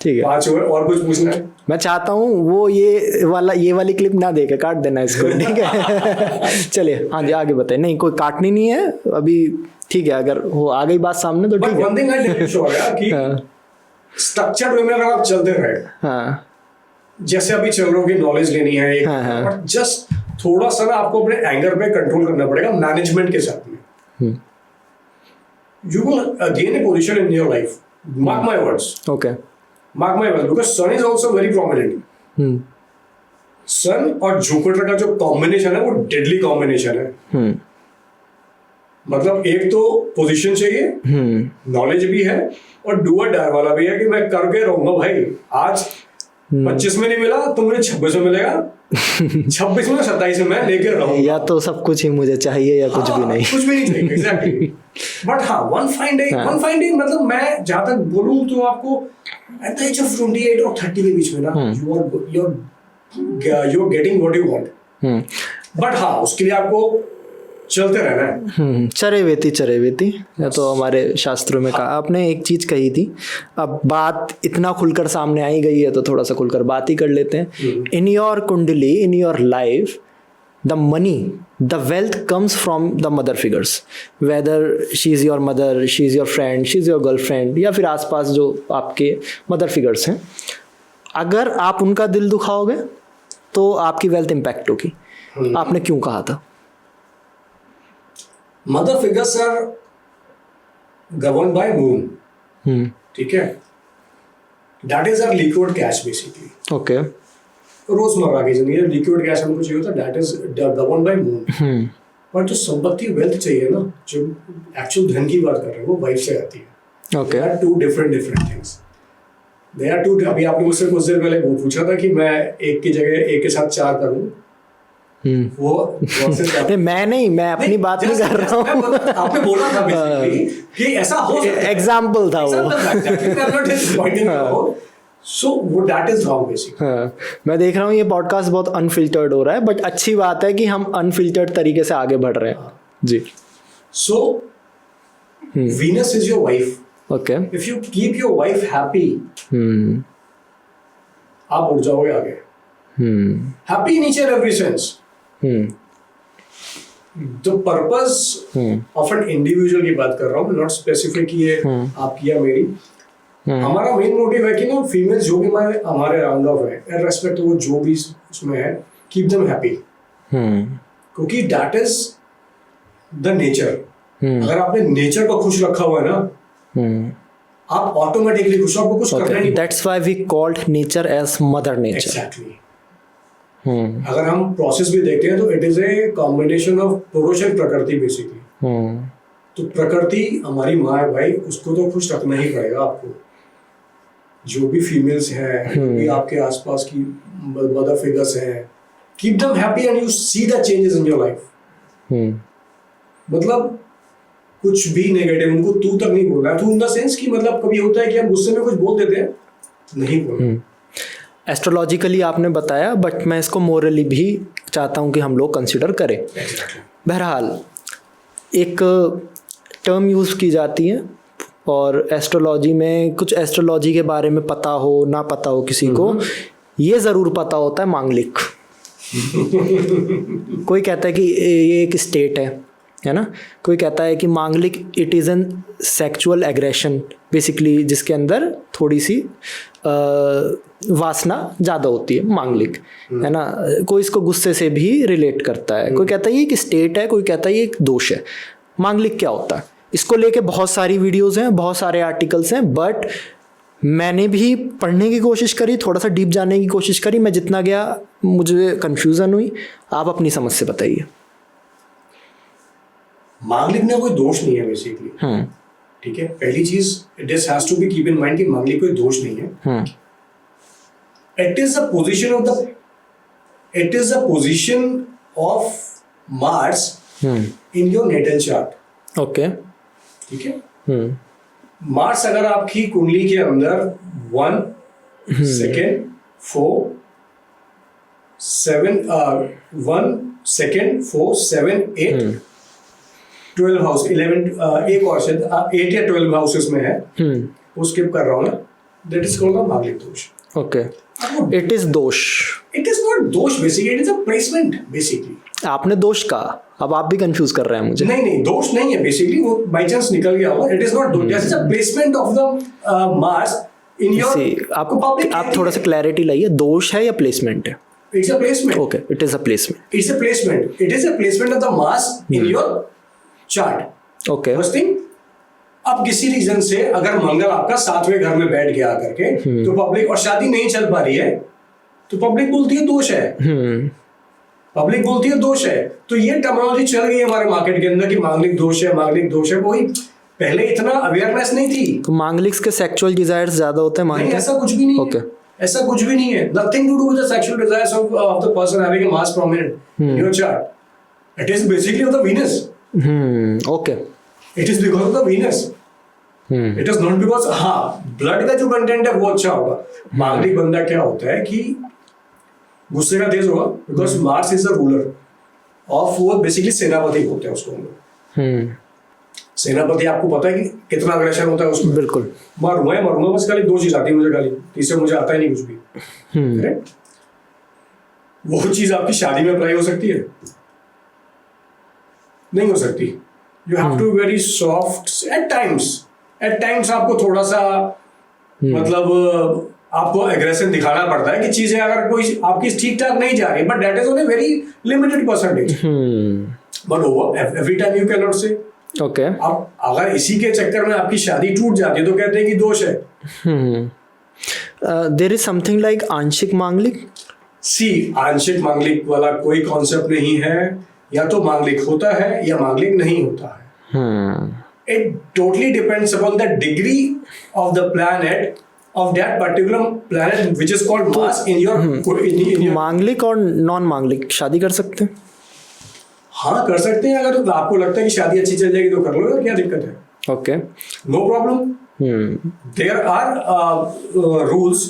ठीक है। 5 और कुछ पूछना है? मैं चाहता हूँ वो ये वाली क्लिप ना देखे, काट देना इसको, ठीक है। चलिए हाँ जी आगे बताइए। नहीं कोई काटनी नहीं है अभी, ठीक है, अगर वो आ गई बात सामने तो ठीक है। स्ट्रक्चर्ड वे में अगर आप चलते रहे, हाँ, जैसे अभी चल रहे हो कि नॉलेज लेनी है, हाँ, जस्ट थोड़ा सा ना आपको अपने एंगर पे कंट्रोल करना पड़ेगा मैनेजमेंट के साथ में। You will gain a position in your life, mark my words, okay, mark my words, because sun is also very prominent. Sun और जुपिटर का जो कॉम्बिनेशन है वो डेडली कॉम्बिनेशन है। मतलब एक तो पोजीशन चाहिए, नॉलेज भी है, और डू और डाई वाला भी है कि मैं करके रहूंगा भाई। आज 25 में नहीं मिला तो मुझे 26 में मिलेगा, 26 में 27 में मैं लेकर रहूंगा, या तो सब कुछ ही मुझे चाहिए या कुछ भी नहीं, कुछ भी नहीं चाहिए, एग्जैक्टली। बट हाँ, वन फाइन डे मतलब मैं जहां तक बोलूं तो आपको एट द एज ऑफ 28 और 30 के बीच में ना you are getting what you want. But हाँ, उसके लिए आपको चलते रहना है। चरेवेती या तो हमारे शास्त्रों में कहा। आपने एक चीज कही थी, अब बात इतना खुलकर सामने आई गई है तो थोड़ा सा खुलकर बात ही कर लेते हैं। इन योर कुंडली, इन your life, the money, the wealth comes from the mother figures, whether she is your mother, she is your friend, she is your girlfriend, या फिर आसपास जो आपके मदर फिगर्स हैं। अगर आप उनका दिल दुखाओगे तो आपकी वेल्थ इम्पैक्ट होगी। आपने क्यों कहा था? Mother figures are governed by moon, ठीक है? That is our liquid cash basically. Okay. रोजमर्रा की जिंदगी में लिक्विड कैश हमको चाहिए होता है, that is governed by moon. पर जो संपत्ति वेल्थ चाहिए ना, जो एक्चुअल धन की बात कर रहे हैं, वो वाइफ से आती है। Okay. There are two different things. There are two. अभी आपने मुझसे कुछ देर पहले वो पूछा था कि मैं एक की जगह एक के साथ 4 करूं। वो मैं नहीं, मैं अपनी बात नहीं कर रहा हूँ। आपने बोला था बेसिकली कि ऐसा हो सकता है, एग्जाम्पल था वो। So that is wrong basically. मैं देख रहा हूँ ये पॉडकास्ट बहुत अनफिल्टर्ड हो रहा है, बट अच्छी बात है कि हम अनफिल्टर्ड तरीके से आगे बढ़ रहे हैं। जी। So Venus is your wife. Okay. If you keep your wife happy, आप उड़ जाओगे आगे। Happy in each and every sense. The purpose of an individual की बात कर रहा हूँ, नॉट स्पेसिफिक ये आपकी या मेरी। हमारा मेन मोटिव है कि ना फीमेल्स जो भी हमारे अराउंड ऑफ है, इररेस्पेक्टिव वो जो भी उसमें है, कीप देम हैप्पी, क्योंकि दैट इज द नेचर। अगर आपने नेचर को खुश रखा हुआ है ना, आप ऑटोमेटिकली खुश, आपको कुछ करना नहीं। That's why we called nature as mother nature. Exactly. अगर हम प्रोसेस भी देखते हैं तो it is a combination of purusha and prakriti basically. तो प्रकृति हमारी माँ है भाई, उसको तो खुश रखना ही पड़ेगा आपको। जो भी फीमेल्स हैं, जो भी आपके आसपास की मदर फिगर्स हैं, keep them happy and you see the changes in your life. मतलब कुछ भी नेगेटिव उनको तू तक नहीं बोलना है। तू इन द सेंस कि मतलब कभी होता है कि हम गुस्से में कुछ बोल देते हैं, नहीं बोलना। एस्ट्रोलॉजिकली आपने बताया, बट मैं इसको मोरली भी चाहता हूँ कि हम लोग कंसिडर करें। बहरहाल एक टर्म यूज़ की जाती है, और एस्ट्रोलॉजी में कुछ एस्ट्रोलॉजी के बारे में पता हो ना पता हो किसी को, ये ज़रूर पता होता है मांगलिक। कोई कहता है कि ये एक स्टेट है ना। कोई कहता है कि मांगलिक it is an sexual aggression basically, जिसके अंदर थोड़ी सी वासना ज़्यादा होती है, मांगलिक है ना। कोई इसको गुस्से से भी रिलेट करता है। कोई कहता है ये एक स्टेट है, कोई कहता है ये एक दोष है। मांगलिक क्या होता है, इसको लेके बहुत सारी वीडियोस हैं, बहुत सारे आर्टिकल्स हैं, बट मैंने भी पढ़ने की कोशिश करी, थोड़ा सा डीप जानने की कोशिश करी। मैं जितना गया मुझे कन्फ्यूज़न हुई। आप अपनी समझ से बताइए। मांगलिक में कोई दोष नहीं है बेसिकली, ठीक है। पहली चीज it has to be keep in mind कि मांगलिक कोई दोष नहीं है। It is the position of Mars in your natal chart. Okay, ठीक है। मार्स अगर आपकी कुंडली के अंदर 1 सेकेंड 4 7 1 सेकेंड 4 7 8 12 हाउस 11 एक और शायद 8 या 12 हाउसेस में है, वो स्किप कर रहा हूँ मैं। दैट इज कॉल्ड मांगलिक दोष। ओके, इट इज दोष। इट इज नॉट दोष basically, it is a placement basically. आपने दोष कहा, अब आप भी कंफ्यूज कर रहे हैं मुझे। नहीं दोष नहीं है बेसिकली, वो बाय चांस निकल गया होगा। इट इज नॉट दोष, this is a placement of the Mars in your. आप थोड़ा सा क्लैरिटी लाइए, दोष है या प्लेसमेंट है? It's a placement. Okay, it is a placement. It's a placement, it is a placement of the Mars in your chart. Okay, first thing, अब किसी रीजन से अगर मंगल आपका 7वें घर में बैठ गया करके, तो पब्लिक, और शादी नहीं चल पा रही है, तो पब्लिक बोलती है दोष है। पब्लिक बोलती है दोष है। तो ये टर्मिनोलॉजी चल गई है हमारे मार्केट के अंदर कि मांगलिक दोष है, मांगलिक दोष है। कोई पहले इतना अवेयरनेस नहीं थी। तो मांगलिक्स के सेक्सुअल डिजायर्स ज्यादा होते हैं? नहीं, ऐसा कुछ भी नहीं है। ऐसा कुछ भी नहीं है। Nothing to do with the sexual desires of the person having a Mars prominent in your chart. It is basically of the Venus. Okay, it is because of the Venus. It is not because, हाँ, ब्लड का जो कंटेंट है वो अच्छा होगा। मांगलिक बंदा क्या होता है कि गुस्से का तेज होगा, because Mars is the ruler of, वो बेसिकली सेनापति होते हैं उसको हम लोग। सेनापति आपको पता है कि कितना अग्रेशन होता है उसमें। बिल्कुल। मारूंगा बस, खाली 2 चीज आती है मुझे, खाली तीसरे मुझे आता ही नहीं कुछ भी। करेक्ट? वो चीज आपकी शादी में अप्लाई हो सकती है? नहीं हो सकती। You have to very soft at times आपको थोड़ा सा मतलब आपको एग्रेशन दिखाना पड़ता है कि चीजें अगर कोई आपकी ठीक ठाक नहीं जा रही, but that is on a very limited percentage. But over every time you can not से। ओके, अब अगर इसी के चक्कर में आपकी शादी टूट जाती है तो कहते हैं कि दोष है। देयर इज समथिंग लाइक आंशिक मांगलिक। सी, आंशिक मांगलिक वाला कोई कॉन्सेप्ट नहीं है। या तो मांगलिक होता है या मांगलिक नहीं होता है। It totally depends upon the degree of the planet, of that particular planet which is called Mars in your in your मांगलिक और नॉन मांगलिक शादी कर सकते हैं? हाँ, कर सकते हैं। अगर आपको लगता है कि शादी अच्छी चल जाएगी तो कर लो, क्या दिक्कत है? Okay, no problem. There are rules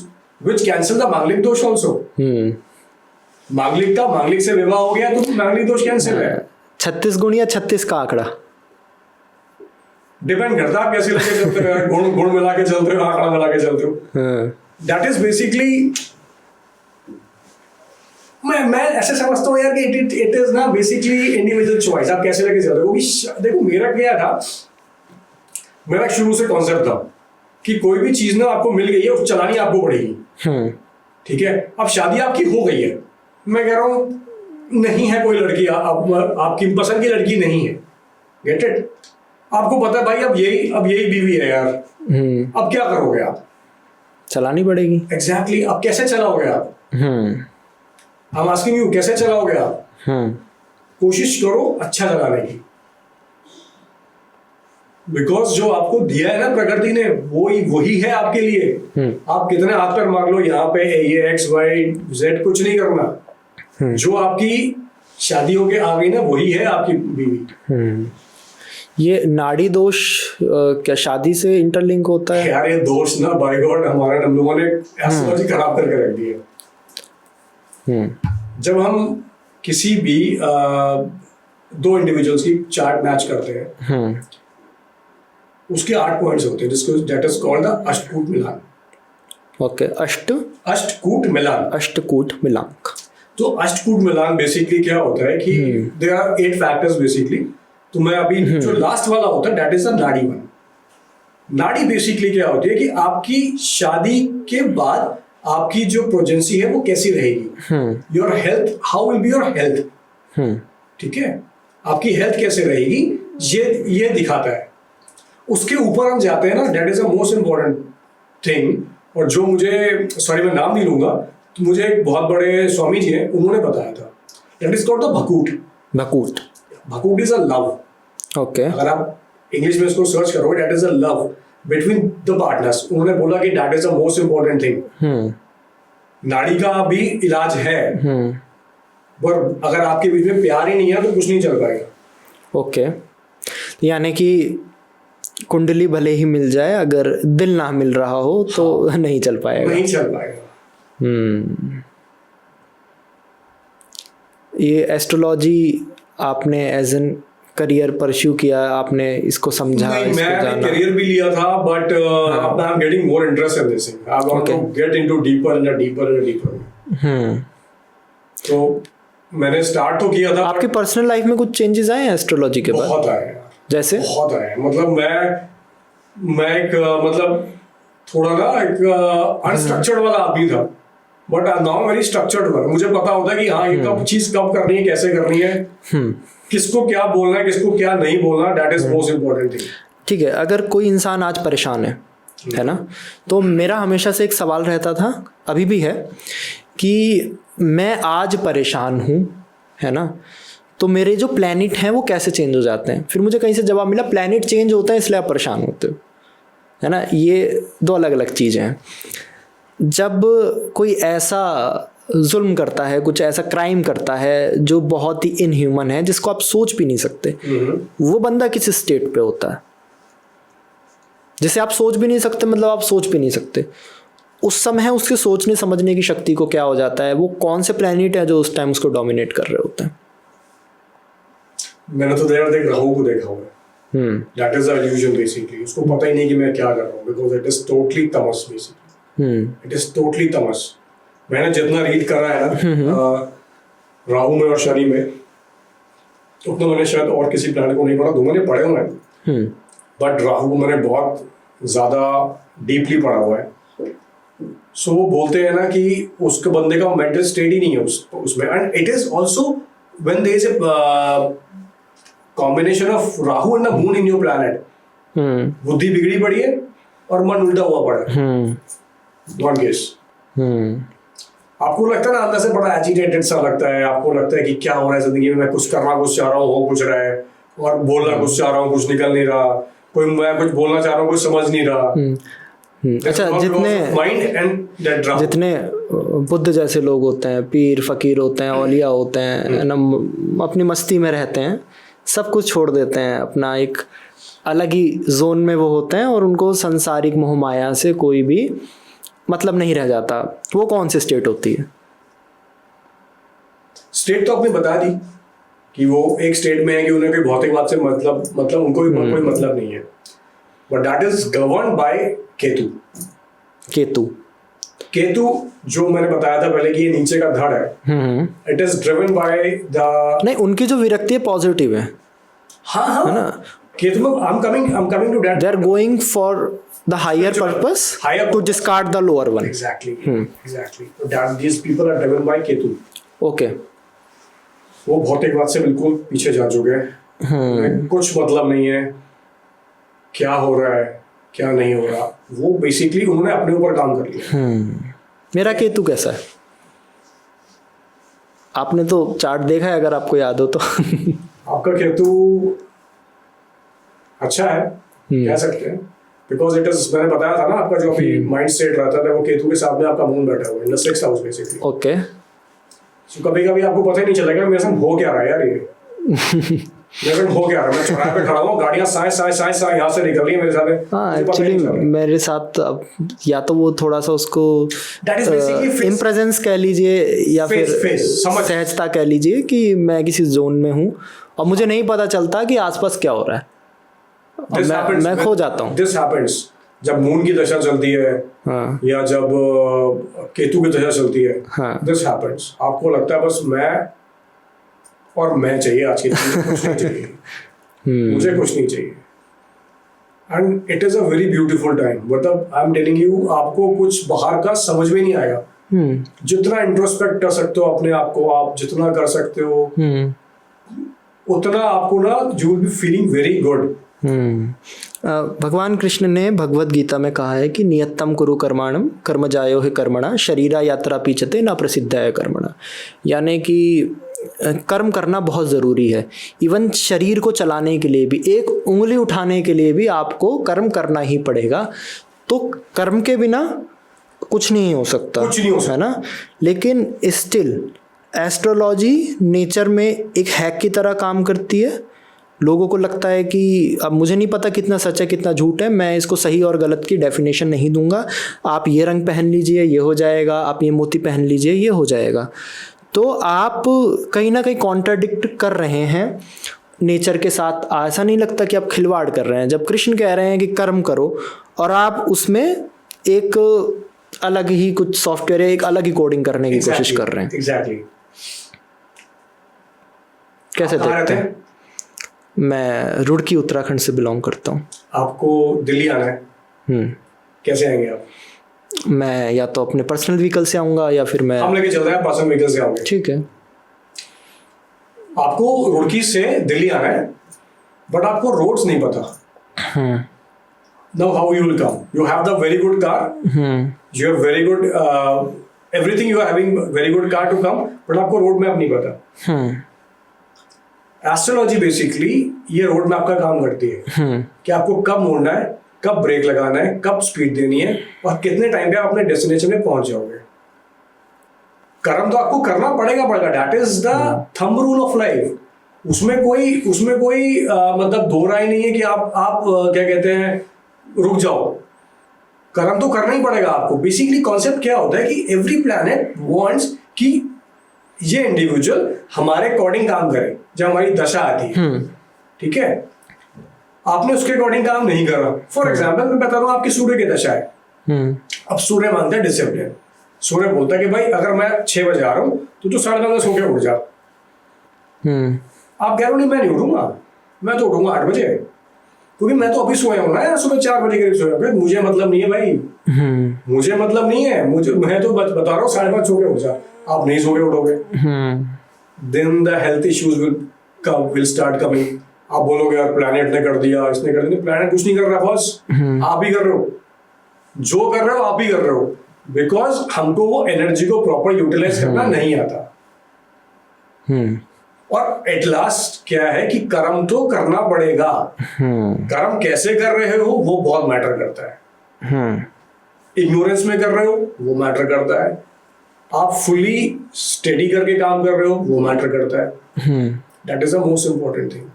which cancel the मांगलिक दोष also। मांगलिक से विवाह हो गया तो मांगलिक दोष कैंसिल है। 36 गुण या 36 का आंकड़ा डिपेंड करता है आप कैसे लेके चलते हो। गुण मिला के चलते हो, आंकड़ा मिला के चलते हो। दैट इज बेसिकली, मैं ऐसे समझता हूँ यार कि इट इज ना बेसिकली इंडिविजुअल चॉइस, आप कैसे लेके चलते हो। देखो मेरा क्या था, मेरा शुरू से कॉन्सेप्ट था कि कोई भी चीज ना आपको मिल गई है, उस चलानी आपको पड़ेगी। ठीक है, अब शादी आपकी हो गई है, मैं कह रहा हूँ नहीं है कोई लड़की, आपकी पसंद की लड़की नहीं है, गेट इट। आपको पता है भाई अब यही बीवी है यार, अब क्या करोगे आप? चलानी पड़ेगी। एग्जैक्टली, अब कैसे चलाओगे आप? हम आस्किंग यू, कैसे चलाओगे आप? कोशिश करो अच्छा चलाने की, बिकॉज जो आपको दिया है ना प्रकृति ने, वही है आपके लिए। आप कितने हाथ पर मांग लो, यहाँ पे ये XYZ कुछ नहीं करना। जो आपकी शादी होके आ गई ना, वही है आपकी बीवी। ये नाड़ी दोष क्या शादी से इंटरलिंक होता है? यार ये दोष ना, बाय गॉड, हमारे हम लोगों ने एस्ट्रोलॉजी खराब करके रख दी है। जब हम किसी भी 2 इंडिविजुअल्स की चार्ट मैच करते हैं, उसके 8 पॉइंट्स होते हैं, जिसको that is called the Ashtakoot milan. Okay, Ashtakoot milan. तो अष्टकूट मिलान बेसिकली क्या होता है कि देयर आर 8 फैक्टर्स बेसिकली। तो मैं अभी जो लास्ट वाला होता है दैट इज द नाड़ी वन। नाड़ी बेसिकली क्या होती है कि आपकी शादी के बाद आपकी जो प्रेगनेंसी है वो कैसी रहेगी, your health, how will be your health. ठीक है, आपकी हेल्थ कैसे रहेगी ये दिखाता है। उसके ऊपर हम जाते हैं ना, that is the most important thing. और जो मुझे, सॉरी मैं नाम नहीं लूंगा, तो मुझे एक बहुत बड़े स्वामी जी हैं, उन्होंने बताया था, that is called the Bhakoot. Bhakoot is a love. Okay अगर आप इंग्लिश में इसको सर्च करोगे, that is a love between the partners. उन्होंने बोला कि that is the most important thing. नाड़ी का भी इलाज है, पर अगर आपके बीच में प्यार ही नहीं है तो कुछ नहीं चल पाएगा। ओके, यानी कि कुंडली भले ही मिल जाए, अगर दिल ना मिल रहा हो तो नहीं चल पाएगा। नहीं चल पाएगा। ये एस्ट्रोलॉजी आपने एज एन करियर परस्यू किया, आपने इसको समझा? नहीं, मैं करियर भी लिया था, but I am getting more interest in this thing. I want to get into deeper and deeper and deeper. तो मैंने स्टार्ट तो किया था। आपकी पर्सनल लाइफ में कुछ चेंजेस आए हैं एस्ट्रोलॉजी के बाद? बहुत आए। जैसे? बहुत आए। मतलब मैं एक मतलब थोड़ा ना एक अनस्ट्रक्चर्ड वाला आदमी था, but now very structured one. मुझे पता होता है कि हाँ ये कब चीज कब करनी है, कैसे करनी है, किसको क्या बोलना है, किसको क्या नहीं बोलना। That is most important thing. ठीक है, अगर कोई इंसान आज परेशान है ना, तो मेरा हमेशा से एक सवाल रहता था, अभी भी है, कि मैं आज परेशान हूँ, है ना, तो मेरे जो प्लैनेट हैं वो कैसे चेंज हो जाते हैं? फिर मुझे कहीं से जवाब मिला, प्लैनेट चेंज होता है इसलिए आप परेशान होते हो, है ना। ये दो अलग अलग चीज़ें हैं। जब कोई ऐसा जुल्म करता है, कुछ ऐसा क्राइम करता है जो बहुत ही इनह्यूमन है, जिसको आप सोच भी नहीं सकते, वो बंदा किस स्टेट पे होता है, जिसे आप सोच भी नहीं सकते, मतलब आप सोच भी नहीं सकते, उस समय उसके सोचने समझने की शक्ति को क्या हो जाता है? वो कौन से प्लैनेट है जो उस टाइम उसको डोमिनेट कर रहे होते हैं? मैंने तो राहु को देखा हुआ है। That is the illusion basically. उसको पता ही नहीं कि मैं क्या कर रहा हूँ, because it is totally Tamas basically. It is totally तमस। मैंने जितना रीड करा है ना राहु में और शनि में, उतना मैंने शायद और किसी प्लैनेट को नहीं पढ़ा। दोनों ने पढ़े हुए हैं, बट राहु को मैंने बहुत ज्यादा डीपली पढ़ा हुआ है। सो वो बोलते हैं ना कि उसके बंदे का मेंटल स्टेट ही नहीं है उसमें। And it is also when there is a combination of Rahu and the moon in your planet, बुद्धि बिगड़ी पड़ी है और मन उल्टा हुआ पड़ा है। वन केस आपको लगता है ना अंदर से बड़ा एजिटेटेड सा लगता है, आपको लगता है कि क्या हो रहा है जिंदगी में, मैं कुछ करना कुछ चाह रहा हूँ, हो कुछ रहा है, और बोलना कुछ चाह रहा हूँ, कुछ निकल नहीं रहा, कोई मैं कुछ बोलना चाह रहा हूँ, कुछ समझ नहीं रहा। अच्छा, जितने बुद्ध जैसे लोग होते हैं, पीर फकीर होते हैं, औलिया होते हैं ना, अपनी मस्ती में रहते हैं, सब कुछ छोड़ देते हैं, अपना एक अलग ही जोन में वो होते हैं, और उनको संसारिक मोह माया से कोई भी मतलब नहीं रह जाता। वो कौन सी स्टेट होती है? स्टेट तो आपने बता दी कि वो एक स्टेट में है कि उन्हें कोई भौतिकवाद से मतलब उनको कोई मतलब नहीं है, but that is govern by Ketu जो मैंने बताया था पहले कि ये नीचे का धड़ है। It is driven by the, नहीं, उनकी जो विरक्ति है पॉजिटिव है। हाँ है ना, केतु में I'm coming to that. They are going for the higher purpose, to discard the lower one. Exactly. So that these people are driven by Ketu. Okay. वो भौतिकवाद से बिल्कुल पीछे जा चुके हैं। कुछ मतलब नहीं है क्या हो रहा है क्या नहीं हो रहा, वो बेसिकली उन्होंने अपने ऊपर काम कर लिया। मेरा केतु कैसा है? आपने तो चार्ट देखा है, अगर आपको याद हो तो। आपका केतु अच्छा है, कह सकते हैं, बिकॉज इट इज, मैंने बताया था ना, आपका जो अभी माइंड सेट रहता था वो केतु के साथ में आपका मून बैठा हुआ है in the 6th house basically. Okay. So कभी कभी आपको पता ही नहीं चलेगा मेरे साथ हो क्या रहा है यार, ये मेरे साथ हो क्या रहा है। मैं चौराहे पे खड़ा हूँ, गाड़ियां साए यहाँ से निकल रही है मेरे साथ। हाँ, एक्चुअली मेरे साथ अब या तो वो थोड़ा सा उसको इम्प्रेजेंस कह लीजिए, या फिर सहजता कह लीजिए कि मैं किसी जोन में हूँ और मुझे नहीं पता चलता कि आसपास क्या हो रहा है, मैं खो जाता हूँ। दिस हैपेंस जब मून की दशा चलती है, हाँ, या जब केतु की दशा चलती है, हाँ, दिस हैपेंस। आपको लगता है बस मैं चाहिए आज के दिन, कुछ नहीं चाहिए, मुझे कुछ नहीं चाहिए। And it is a very beautiful time. मतलब आई एम टेलिंग यू, आपको कुछ बाहर का समझ में नहीं आएगा। जितना इंट्रोस्पेक्ट कर सकते हो अपने आप को, आप जितना कर सकते हो उतना आपको ना you will be feeling very good. भगवान कृष्ण ने भगवत गीता में कहा है कि नियत्तम कुरु कर्माणम कर्म जायो है कर्मणा शरीरा यात्रा पीछते ना प्रसिद्ध है कर्मणा, यानी कि कर्म करना बहुत ज़रूरी है। इवन शरीर को चलाने के लिए भी, एक उंगली उठाने के लिए भी आपको कर्म करना ही पड़ेगा। तो कर्म के बिना कुछ नहीं हो सकता, है ना। लेकिन स्टिल एस्ट्रोलॉजी नेचर में एक हैक की तरह काम करती है। लोगों को लगता है कि, अब मुझे नहीं पता कितना सच है कितना झूठ है, मैं इसको सही और गलत की डेफिनेशन नहीं दूंगा। आप ये रंग पहन लीजिए ये हो जाएगा, आप ये मोती पहन लीजिए ये हो जाएगा। तो आप कहीं ना कहीं कॉन्ट्राडिक्ट कर रहे हैं नेचर के साथ। ऐसा नहीं लगता कि आप खिलवाड़ कर रहे हैं जब कृष्ण कह रहे हैं कि कर्म करो, और आप उसमें एक अलग ही कुछ सॉफ्टवेयर, एक अलग ही कोडिंग करने की कोशिश कर रहे हैं। एग्जैक्टली। कैसे देखते हैं? मैं रुड़की उत्तराखंड से बिलोंग करता हूँ। आपको दिल्ली आना है, कैसे आएंगे आप? मैं या तो अपने पर्सनल व्हीकल से आऊंगा या फिर मैं, हम लेके चल रहे हैं, पर्सनल व्हीकल से आओगे। ठीक है। आपको रुड़की से दिल्ली आना है, बट आपको रोड्स नहीं पता। Now how you will come? You have the very good car. You have very good everything. You are having very good car to come, but आपको रोड मैप नहीं पता। एस्ट्रोलॉजी बेसिकली ये रोड मैप का काम करती है कि आपको कब मुड़ना है, कब ब्रेक लगाना है, कब स्पीड देनी है, और कितने टाइम पे आप अपने डेस्टिनेशन में पहुंच जाओगे। कर्म तो आपको करना पड़ेगा। That is the thumb rule of life. उसमें कोई मतलब दो राय नहीं है कि आप क्या कहते हैं रुक जाओ। कर्म तो करना ही पड़ेगा आपको। बेसिकली कॉन्सेप्ट क्या होता है कि एवरी प्लैनेट वांट्स कि ये इंडिविजुअल हमारे अकॉर्डिंग काम करे जब हमारी दशा आती है, ठीक है। आपने उसके अकॉर्डिंग काम नहीं करा। फॉर एग्जाम्पल मैं बता रहा हूँ, आपकी सूर्य की दशा है। अब सूर्य मानता है डिसिप्लिन। सूर्य बोलता है कि भाई अगर मैं 6 बजे आ रहा हूँ तो तू 5:30 सो के उठ जा। आप कह रहे हो नहीं मैं नहीं उठूंगा, मैं तो उठूंगा 8 बजे, क्योंकि मैं तो अभी सोया हूँ ना यार, सुबह 4 बजे करीब सोया हूँ। मुझे मतलब नहीं है भाई, मुझे मतलब नहीं है। मैं तो बता रहा हूँ 5:30 सो के उठ जा। आप नहीं सो के उठोगे, then the health issues will start coming. आप बोलोगे यार प्लैनेट ने कर दिया, इसने कर दिया। प्लैनेट कुछ नहीं कर रहा बॉस, आप ही कर रहे हो। जो कर रहे हो आप ही कर रहे हो, बिकॉज हमको वो एनर्जी को प्रॉपर यूटिलाइज करना नहीं आता। और एट लास्ट क्या है कि कर्म तो करना पड़ेगा। कर्म कैसे कर रहे हो वो बहुत मैटर करता है। इग्नोरेंस में कर रहे हो वो मैटर करता है। आप फुली स्टडी करके काम कर रहे हो वो मैटर करता है। That is the most important thing.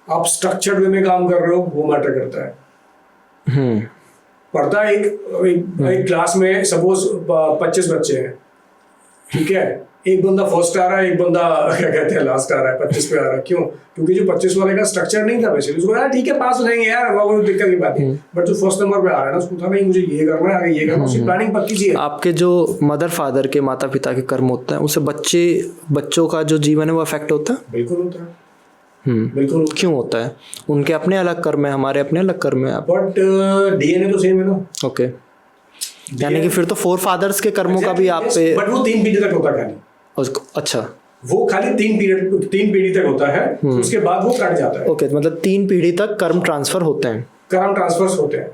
आप स्ट्रक्चर्ड वे में काम कर रहे हो वो मैटर करता है। पढ़ता है एक क्लास में सपोज 25 बच्चे हैं, ठीक है। एक बंदा फर्स्ट आ रहा है, एक बंदा क्या कहते हैं लास्ट आ रहा है, 25 पे आ रहा है। क्यों? क्योंकि जो 25 वाले का स्ट्रक्चर नहीं था बेसिकली। उसको यार ठीक है पास हो जाएंगे यार, वो दिक्कत की बात है। बट जो फर्स्ट नंबर पे आ रहा है ना, उसको था नहीं मुझे ये करना है, आगे ये करना है, उसकी प्लानिंग पक्की सी है। आपके जो मदर फादर के माता पिता के कर्म होते हैं उससे बच्चों का जो जीवन है वो अफेक्ट होता है। बिल्कुल होता है। बिल्कुल। क्यों होता है? उनके अपने अलग कर्म है, हमारे अपने अलग कर्म है, बट डीएनए तो सेम है ना। ओके, यानी कि फिर तो 4 फादर्स के कर्मों का भी आप पे, बट वो 3 पीढ़ी तक होता है खाली उसको। अच्छा, वो खाली 3 पीढ़ी तक होता है, उसके बाद वो कट जाता है। ओके, मतलब 3 पीढ़ी तक कर्म ट्रांसफर होते हैं। कर्म ट्रांसफर होते हैं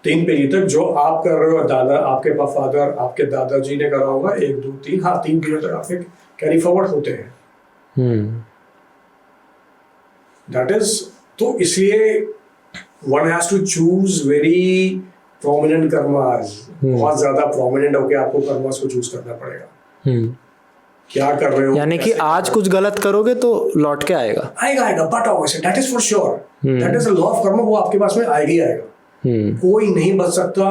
3 पीढ़ी तक। जो आप कर रहे हो, दादा आपके फादर आपके दादाजी ने करा होगा, 1 2 3, हाँ 3 पीढ़ी तक आपके कैरी फॉरवर्ड होते हैं। दैट इज, तो इसलिए one has to choose very prominent karmas. बहुत ज्यादा प्रोमिनेंट होके आपको कर्मास को चूज करना पड़ेगा। क्या कर रहे हो, यानी कि आज कुछ गलत करोगे तो लौट के आएगा but obviously that is for sure. That is a law of कर्म। वो आपके पास में आएगा ही आएगा। कोई नहीं बच सकता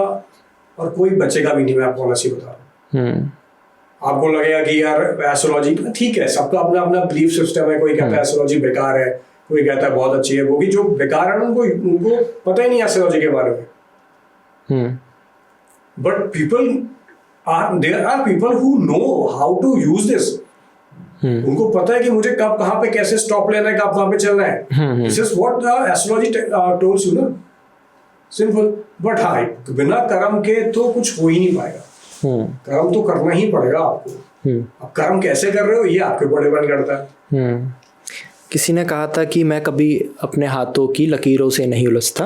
और कोई बचेगा भी नहीं। मैं आपको ऑनेस्टली बता रहा हूँ। आपको लगेगा कि यार एस्ट्रोलॉजी ठीक है, सबका अपना अपना बिलीफ सिस्टम है। कोई कहता है एस्ट्रोलॉजी बेकार है, कोई कहता है बहुत अच्छी है। वो भी जो बेकार है उनको पता ही नहीं एस्ट्रोलॉजी के बारे में। But there are people who know how to use this. उनको पता है कि मुझे कब कहाँ पे कैसे स्टॉप लेना है, कब कहाँ पे चलना है। This is what the astrology tells you ना, सिंपल। बट हाँ, बिना कर्म के तो कुछ हो ही नहीं पाएगा। कर्म तो करना ही पड़ेगा आपको। अब कर्म कैसे कर रहे हो ये आपके ऊपर डिपेंड करता है। किसी ने कहा था कि मैं कभी अपने हाथों की लकीरों से नहीं उलझता,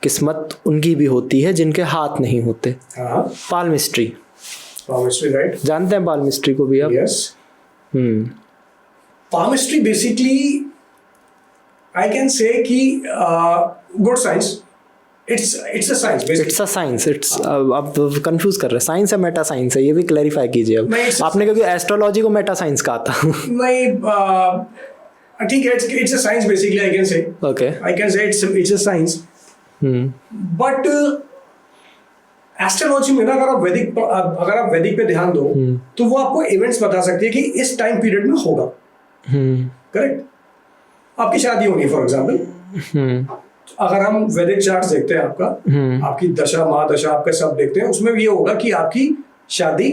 किस्मत उनकी भी होती है जिनके हाथ नहीं होते। पाल मिस्ट्री, राइट? जानते हैं पाल मिस्ट्री को भी आप? Yes. palmistry basically I can say कि good science it's a science basically. It's a science, it's आप कंफ्यूज कर रहे हैं, साइंस है मेटा साइंस है, ये भी क्लैरिफाई कीजिए अब। आपने क्योंकि एस्ट्रोलॉजी को मेटा साइंस कहा था। नहीं ठीक है, it's a science basically I can say. Okay. I can say it's a science. But astrology में ना अगर आप वैदिक पे ध्यान दो तो वो आपको इवेंट्स बता सकती है कि इस टाइम पीरियड में होगा। करेक्ट। आपकी शादी होनी है फॉर एग्जाम्पल, अगर हम वैदिक चार्ट्स देखते हैं आपकी दशा महादशा आपका सब देखते हैं, उसमें ये होगा कि आपकी शादी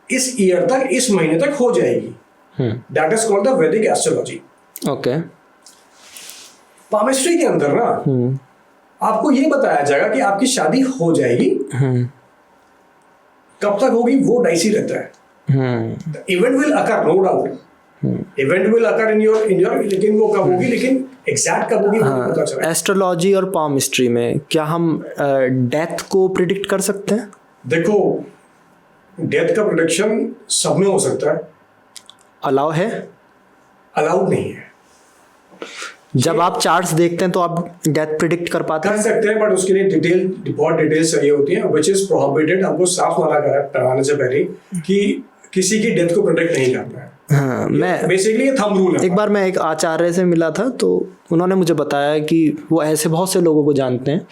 इस ईयर तक इस महीने तक हो जाएगी। दैट इज कॉल्ड द वैदिक एस्ट्रोलॉजी। ओके। पामिस्ट्री के अंदर ना आपको ये बताया जाएगा कि आपकी शादी हो जाएगी, कब तक होगी वो डाइसी रहता है। Event will occur, no doubt, event will occur in your लेकिन वो कब होगी, लेकिन एग्जैक्ट कब होगी वो नहीं पता चलेगा। एस्ट्रोलॉजी और पामिस्ट्री में क्या हम डेथ को प्रिडिक्ट कर सकते हैं? देखो, डेथ का प्रिडिक्शन सब में हो सकता है। अलाउ है? अलाउड नहीं है। जब आप चार्ट्स देखते हैं तो आप डेथ प्रिडिक्ट कर पाते हैं? कर सकते हैं, बट उसके लिए बहुत डिटेल्स चाहिए होती हैं, व्हिच इज प्रोहिबिटेड। हमको साफ मना कराने से पहले कि किसी की डेथ को प्रिडिक्ट नहीं करना है। हाँ, मैं बेसिकली ये थंब रूल है। एक बार मैं एक आचार्य से मिला था तो उन्होंने मुझे बताया कि वो ऐसे बहुत से लोगों को जानते हैं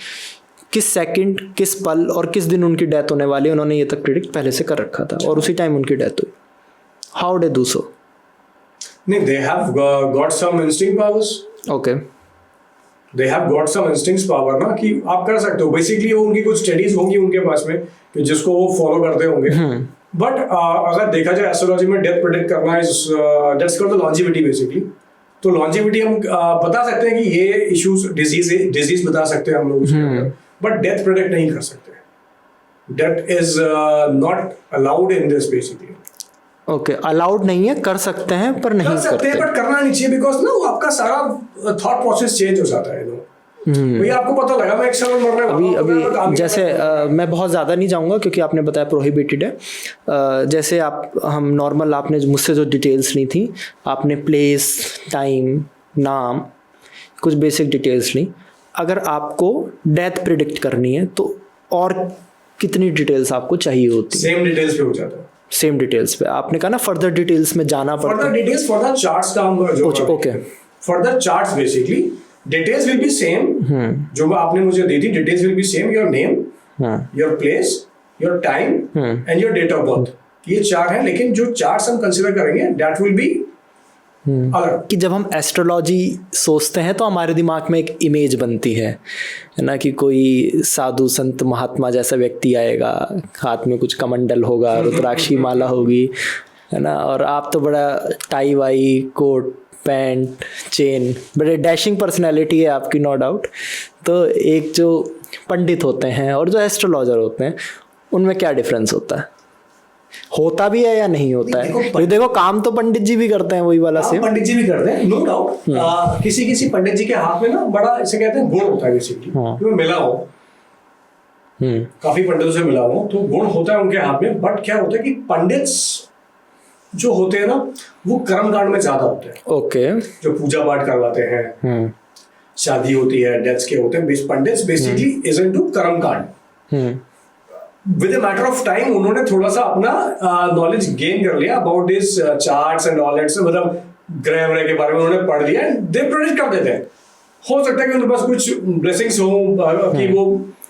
किस सेकंड, किस पल और किस दिन उनकी डेथ होने वाली है, उन्होंने ये तक प्रिडिक्ट पहले से कर रखा था और उसी टाइम उनकी डेथ हुई। How they do so? नहीं, they have got some instinct powers. Okay. They have got some instincts power ना, कि आप कर सकते हो। बेसिकली वो उनकी कुछ स्टडीज होंगी उनके पास में कि जिसको वो फॉलो करते होंगे। बट अगर देखा जाए एस्ट्रोलॉजी में डेथ प्रेडिक्ट करना is that's called the longevity basically. तो लॉन्जिविटी हम बता सकते हैं कि ये इश्यूज डिजीज बता सकते हैं हम लोग, बट डेथ प्रेडिक्ट नहीं कर सकते। Death is not allowed in this basically. Okay, allowed नहीं है, कर सकते हैं पर नहीं कर सकते हैं, बट करना नहीं चाहिए, बिकॉज ना वो आपका सारा थॉट प्रोसेस चेंज हो जाता है। भैया आपको पता लगा मैं एक साल मरने वाला हूं, अभी जैसे मैं बहुत ज़्यादा नहीं जाऊंगा क्योंकि आपने बताया प्रोहिबिटेड है। जैसे हम नॉर्मल, आपने मुझसे जो डिटेल्स ली थी, आपने प्लेस, टाइम, नाम, कुछ बेसिक डिटेल्स ली। अगर आपको डेथ प्रिडिक्ट करनी है तो और कितनी डिटेल्स आपको चाहिए होती? सेम डिटेल्स पे हो जाता है। सेम डिटेल्स पे आपने कहा ना, फर्दर डिटेल्स में जाना पड़ता है। फर्दर डिटेल्स, फर्दर चार्ट्स का हम जो okay, further charts basically details will be same. जो आपने मुझे दी थी, details will be same. Your name, your place, your time and your date of birth, ये चार हैं। लेकिन जो चार्ट्स हम कंसीडर करेंगे दैट विल बी अलग। कि जब हम एस्ट्रोलॉजी सोचते हैं तो हमारे दिमाग में एक इमेज बनती है ना, कि कोई साधु संत महात्मा जैसा व्यक्ति आएगा, हाथ में कुछ कमंडल होगा, रुद्राक्षी माला होगी, है ना, और आप तो बड़ा टाई वाई, कोट पैंट, चेन, बड़े डैशिंग पर्सनैलिटी है आपकी, नो डाउट। तो एक जो पंडित होते हैं और जो एस्ट्रोलॉजर होते हैं, उनमें क्या डिफरेंस होता है? होता भी है या नहीं होता है? देखो काम तो पंडित जी भी करते हैं, वही वाला सेम। पंडित जी भी करते हैं, नो डाउट। किसी पंडित जी के हाथ में ना बड़ा, इसे कहते हैं, गुण होता है बेसिकली। मैं मिला हूं, काफी पंडितों से मिला हूं, तो गुण होता है उनके हाथ में। बट क्या होता है कि पंडित जो होते हैं ना, वो कर्मकांड में ज्यादा होते हैं। ओके। जो पूजा पाठ करवाते हैं, शादी होती है, डेथ्स के होते हैं, पंडित बेसिकली इज इनटू कर्मकांड। With a matter of time उन्होंने थोड़ा सा अपना नॉलेज गेन कर लिया about this charts and all that, मतलब ग्रह व्रह के बारे में उन्होंने पढ़ लिया एंड दे प्रेडिक्ट कर देते हैं। हो सकता है कि उनके पास कुछ ब्लेसिंग्स हो कि वो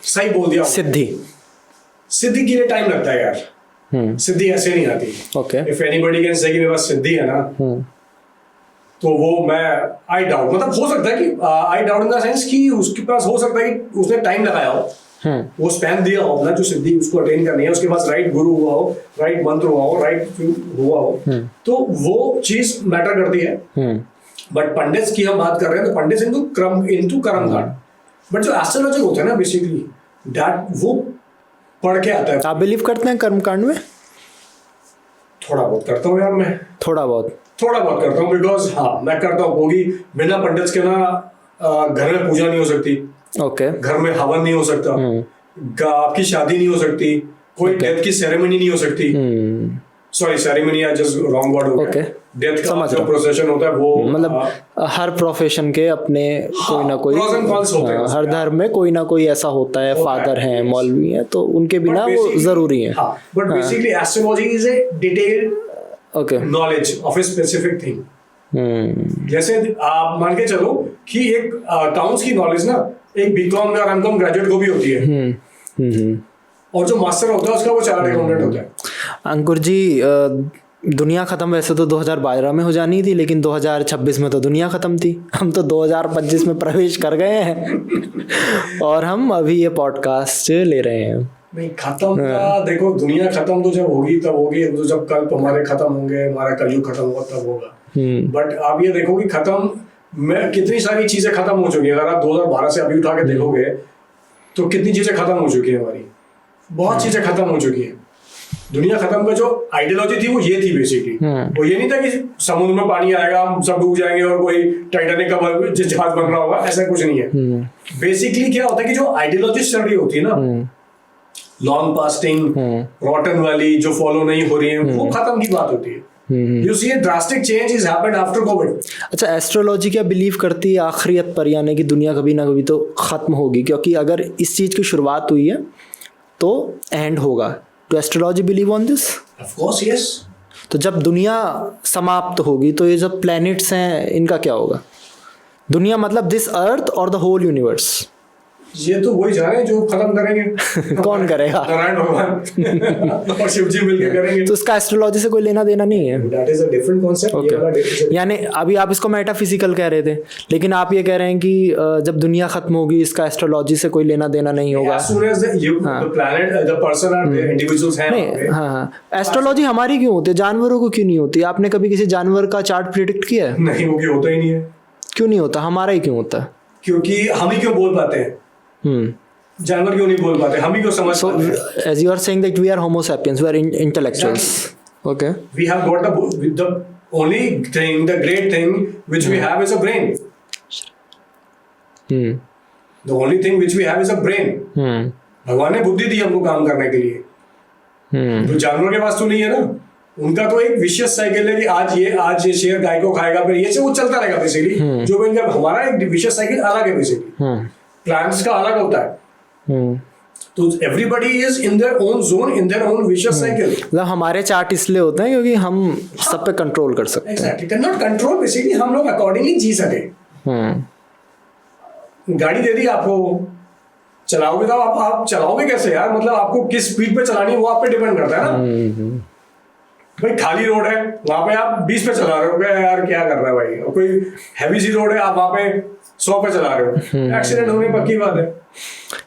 सही बोल दिया। सिद्धि के लिए टाइम लगता है यार। सिद्धि ऐसे नहीं आती। Okay. If anybody can say कि मेरे पास सिद्धि है ना, तो वो मैं आई डाउट, मतलब हो सकता है कि I doubt in the sense कि उसके पास हो सकता है कि उसने टाइम लगाया हो, वो स्पैन दिया हो अपना, जो सिद्धि उसको अटेन करनी है, उसके पास राइट गुरु हुआ हो, राइट मंत्र हुआ हो, राइट हुआ हो, तो वो चीज मैटर करती है। बट पंडित की हम बात कर रहे हैं, तो पंडित इनटू कर्मकांड। बट जो एस्ट्रोलॉजर होता है ना बेसिकली, दैट वो पढ़ के आता है। आप बिलीव करते हैं कर्मकांड में? थोड़ा बहुत करता हूँ यार मैं। थोड़ा बहुत करता हूँ, बिकॉज हाँ मैं करता हूँ, होगी बिना पंडित के ना घर में पूजा नहीं हो सकती। ओके। घर में हवन नहीं हो सकता, आपकी शादी नहीं हो सकती, कोई डेथ की सेरेमनी नहीं हो सकती। सॉरी सेरेमनी या जस्ट रॉन्ग वर्ड हो गया, Okay. डेथ का समझ जो रहा हूँ। प्रोसेशन होता है वो मतलब हर प्रोफेशन के अपने कोई ना कोई pros and cons होते हैं हर उसमें। धर्म में कोई ना कोई ऐसा होता है, फादर हैं, yes. मौलवी हैं, तो उनके बिना वो जरूरी है। But basically astrology is a detailed okay. Knowledge of a specific thing. जैसे आप मान के चलो कि एक अकाउंट्स की नॉलेज ना एक बीकॉम या एमकॉम ग्रेजुएट को भी होती है, और जो मास्टर होता है उसका वो चार्टर्ड अकाउंटेंट होता है। अंकुर जी, दुनिया ख़त्म वैसे तो 2012 में हो जानी थी, लेकिन 2026 में तो दुनिया ख़त्म थी। हम तो 2025 में प्रवेश कर गए हैं और हम अभी ये पॉडकास्ट ले रहे हैं। नहीं खत्म का देखो, दुनिया खत्म तो जब होगी तब होगी, तो जब कल हमारे खत्म होंगे, हमारा कलयुग खत्म होगा तब होगा। बट आप ये देखो कि खत्म में कितनी सारी चीजें खत्म हो चुकी है। अगर आप 2012 से अभी उठा के देखोगे तो कितनी चीजें खत्म हो चुकी है हमारी, बहुत चीजें खत्म हो चुकी है। दुनिया खत्म का जो आइडियोलॉजी थी वो ये थी बेसिकली। वो ये नहीं था कि समुद्र में पानी आएगा, हम सब डूब जाएंगे और कोई टाइटैनिक का जहाज बन रहा होगा, ऐसा कुछ नहीं है। बेसिकली क्या होता है कि जो आइडियोलॉजी चल रही होती है ना, लॉन्ग पास्टिंग रॉटन वाली जो फॉलो नहीं हो रही है, वो खत्म की बात होती है। You see a drastic change has happened after COVID. अच्छा, एस्ट्रोलॉजी क्या बिलीव करती है आखिरियत पर, यानी कि दुनिया कभी ना कभी तो ख़त्म होगी? क्योंकि अगर इस चीज़ की शुरुआत हुई है तो एंड होगा। तो astrology believe on this? Of course, yes. तो जब दुनिया समाप्त होगी तो ये जो प्लैनेट्स हैं इनका क्या होगा? दुनिया मतलब दिस अर्थ और द होल यूनिवर्स? ये तो वही जाने जो खत्म करेंगे। कौन करेगा? नारायण भगवान और शिव जी मिलकर करेंगे। तो इसका एस्ट्रोलॉजी से कोई लेना देना नहीं है। That is a different concept. ये वाला different- यानी अभी आप इसको मेटाफिजिकल कह रहे थे, लेकिन आप ये कह रहे हैं कि जब दुनिया खत्म होगी इसका एस्ट्रोलॉजी से कोई लेना देना नहीं होगा। As soon as the planet, the person or the individuals हैं वहाँ पे, हाँ, एस्ट्रोलॉजी हमारी क्यों होती है, जानवरों को क्यों नहीं होती? आपने कभी किसी जानवर का चार्ट प्रिडिक्ट किया है? नहीं, वो होता ही नहीं है। क्यों नहीं होता? हमारा ही क्यों होता है? क्योंकि हम ही क्यों बोल पाते हैं, जानवर क्यों नहीं बोल पाते, हम ही क्यों समझ पाते हैं? As you are saying that we are Homo sapiens, we are intellectuals. Okay. We have got the only thing, the great thing which we have is a brain. The only thing which we have is a brain. भगवान ने बुद्धि दी हमको काम करने के लिए। तो जानवरों के पास तो नहीं है ना, उनका तो एक विशेष साइकिल है कि आज ये शेर गाय को खाएगा, फिर ये से वो चलता रहेगा बेसिकली। जो इनका हमारा एक विशेष साइकिल अलग है बेसिकली, प्लांट्स का अलग होता है। तो everybody is in their own zone, in their own विशेष साइकिल। मतलब हमारे चार्ट इसलिए होते हैं क्योंकि हम सब पे कंट्रोल कर सकते हैं। Exactly, can not control, basically हम लोग अकॉर्डिंगली जी सके। गाड़ी दे दी आपको, चलाओगे तो आप चलाओगे कैसे यार, मतलब आपको किस स्पीड पे चलानी है वो आप पे डिपेंड करता है ना। भाई खाली रोड है, वहां पे आप 20 पे चला रहे हो, यार क्या कर रहा है भाई। और कोई हैवी सी रोड है, आप वहां पे 100 पे चला रहे हो, एक्सीडेंट होने पक्की बात है।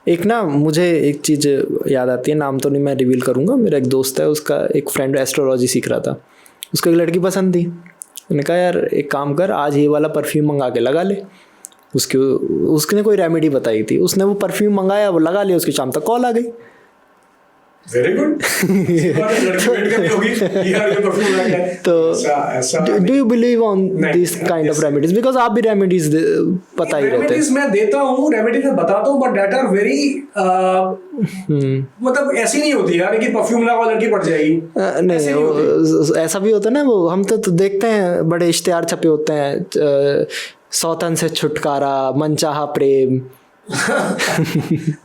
एक ना मुझे एक चीज़ याद आती है, नाम तो नहीं मैं रिवील करूंगा। मेरा एक दोस्त है, उसका एक फ्रेंड एस्ट्रोलॉजी सीख रहा था, उसको एक लड़की पसंद थी। मैंने कहा यार एक काम कर, आज ये वाला परफ्यूम मंगा के लगा ले। उसने कोई रेमेडी बताई थी, उसने वो परफ्यूम मंगाया, वो लगा लिया, उसकी शाम तक कॉल आ गई। Very good. तो do you believe on this kind of remedies? Because आप भी रेमेडीज पता ही रहते हैं। रेमेडीज मैं देता हूँ, रेमेडीज मैं बताता हूँ, बट दैट आर वेरी मतलब ऐसी नहीं होती यार कि परफ्यूम लगाओ लड़की पड़ जाएगी। नहीं, ऐसा भी होता है ना, वो हम तो देखते हैं बड़े इश्तेहार छपे होते हैं, सौतन से छुटकारा, मनचाहा प्रेम।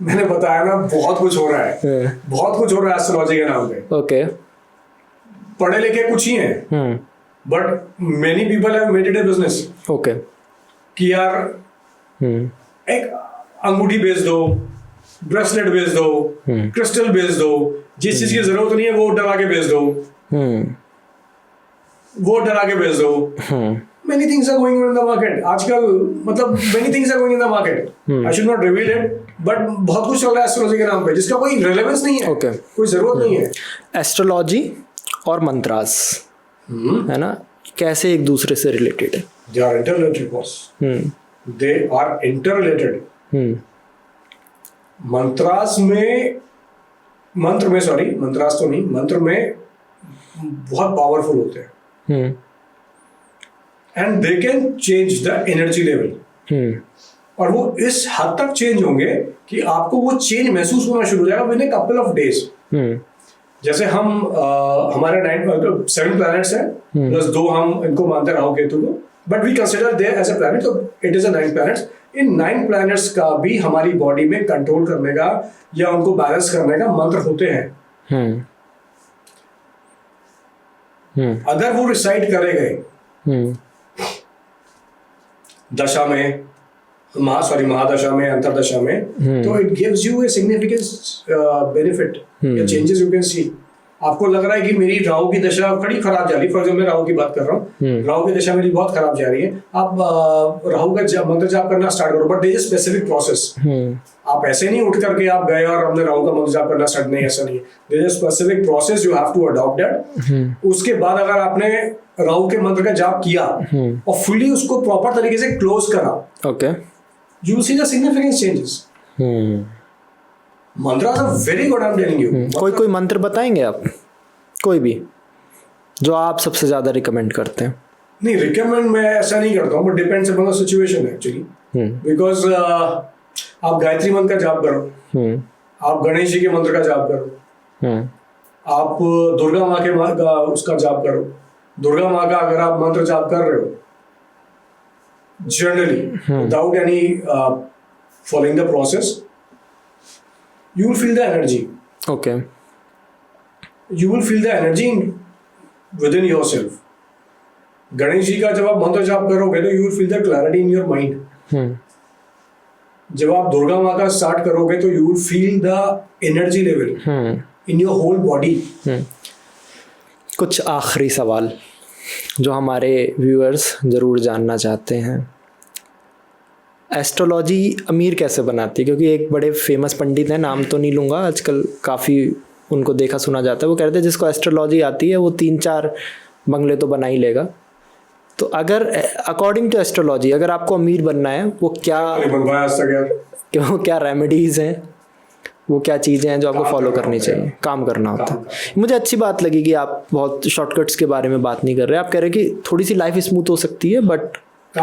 मैंने बताया ना, बहुत कुछ हो रहा है, बहुत कुछ हो रहा है एस्ट्रोलॉजी के नाम पे। ओके, पढ़े लिखे कुछ ही हैं, but many people have made it a business. Okay, कि यार एक अंगूठी बेच दो, ब्रेसलेट बेच दो, क्रिस्टल बेच दो, जिस चीज की जरूरत नहीं है वो डरा के बेच दो, वो डरा के बेच दो। Many things are going on in the market. आजकल मतलब many things are going in the market. I should not reveal it, but बहुत कुछ चल रहा है एस्ट्रोलॉजी के नाम पे जिसका कोई रेलेवेंस नहीं है, कोई जरूरत नहीं है। एस्ट्रोलॉजी और मंत्रास है ना, कैसे एक दूसरे से रिलेटेड है? They are interrelated, boss. They are interrelated. Mantras में मंत्र में बहुत पावरफुल होते हैं। And they can change the energy level, और वो इस हद तक चेंज होंगे कि आपको वो चेंज महसूस होना शुरू हो जाएगा with a couple of days. जैसे हम हमारे 7 प्लैनेट्स हैं प्लस 2 हम इनको मानते हैं राहु केतु को, but we consider there as a planet, तो इट इज अ 9 प्लैनेट्स। इन 9 प्लैनेट्स का भी हमारी बॉडी में कंट्रोल करने का या उनको बैलेंस करने का मंत्र होते हैं। अगर वो रिसाइड करे गए दशा में, महादशा में, अंतरदशा में, तो it gives U a significant benefit या चेंजेस यू कैन सी। आपको लग रहा है कि मेरी राहु की दशा बड़ी खराब जा रही है, फॉर एग्जाम्पल मैं राहु की बात कर रहा हूँ, राहु की दशा मेरी बहुत खराब जा रही है, आप राहु का मंत्र जाप करना स्टार्ट करो, but there is specific process. आप ऐसे नहीं उठ करके आप गए और हमने राहु का मंत्र जाप करना स्टार्ट, नहीं, ऐसा नहीं है। There is specific process, you have to adopt that. उसके बाद अगर आपने राहु के मंत्र का जाप किया और फुली उसको प्रॉपर तरीके से क्लोज करा, okay, you will see the significant changes. Mantras are very good, I'm telling you. कोई मंत्र बताएंगे आप, कोई भी जो आप सबसे ज्यादा रिकमेंड करते हैं? नहीं, रिकमेंड मैं ऐसा नहीं करता हूँ, but depends upon the situation actually, because आप गायत्री मंत्र का जाप करो, आप गणेश जी के मंत्र का जाप करो, आप दुर्गा माँ के उसका जाप करो। दुर्गा माँ का अगर आप मंत्र जाप कर रहे हो generally without any following the process, you will feel the energy. Okay. You will feel the energy within yourself. Ganesh ji का जब आप मंत्र जाप करोगे तो you will feel the clarity in your mind. जब आप दुर्गा माँ का स्टार्ट करोगे तो you will feel the energy level in your whole body. कुछ आखिरी सवाल जो हमारे व्यूअर्स ज़रूर जानना चाहते हैं, एस्ट्रोलॉजी अमीर कैसे बनाती है? क्योंकि एक बड़े फेमस पंडित हैं, नाम तो नहीं लूँगा, आजकल काफ़ी उनको देखा सुना जाता है, वो कहते हैं जिसको एस्ट्रोलॉजी आती है वो 3-4 बंगले तो बना ही लेगा। तो अगर अकॉर्डिंग टू एस्ट्रोलॉजी अगर आपको अमीर बनना है, वो क्या रेमेडीज़ हैं, वो क्या चीज़ें हैं जो आपको फॉलो करनी चाहिए? काम करना होता है। मुझे अच्छी बात लगी कि आप बहुत शॉर्टकट्स के बारे में बात नहीं कर रहे, आप कह रहे हैं कि थोड़ी सी लाइफ स्मूथ हो सकती है, but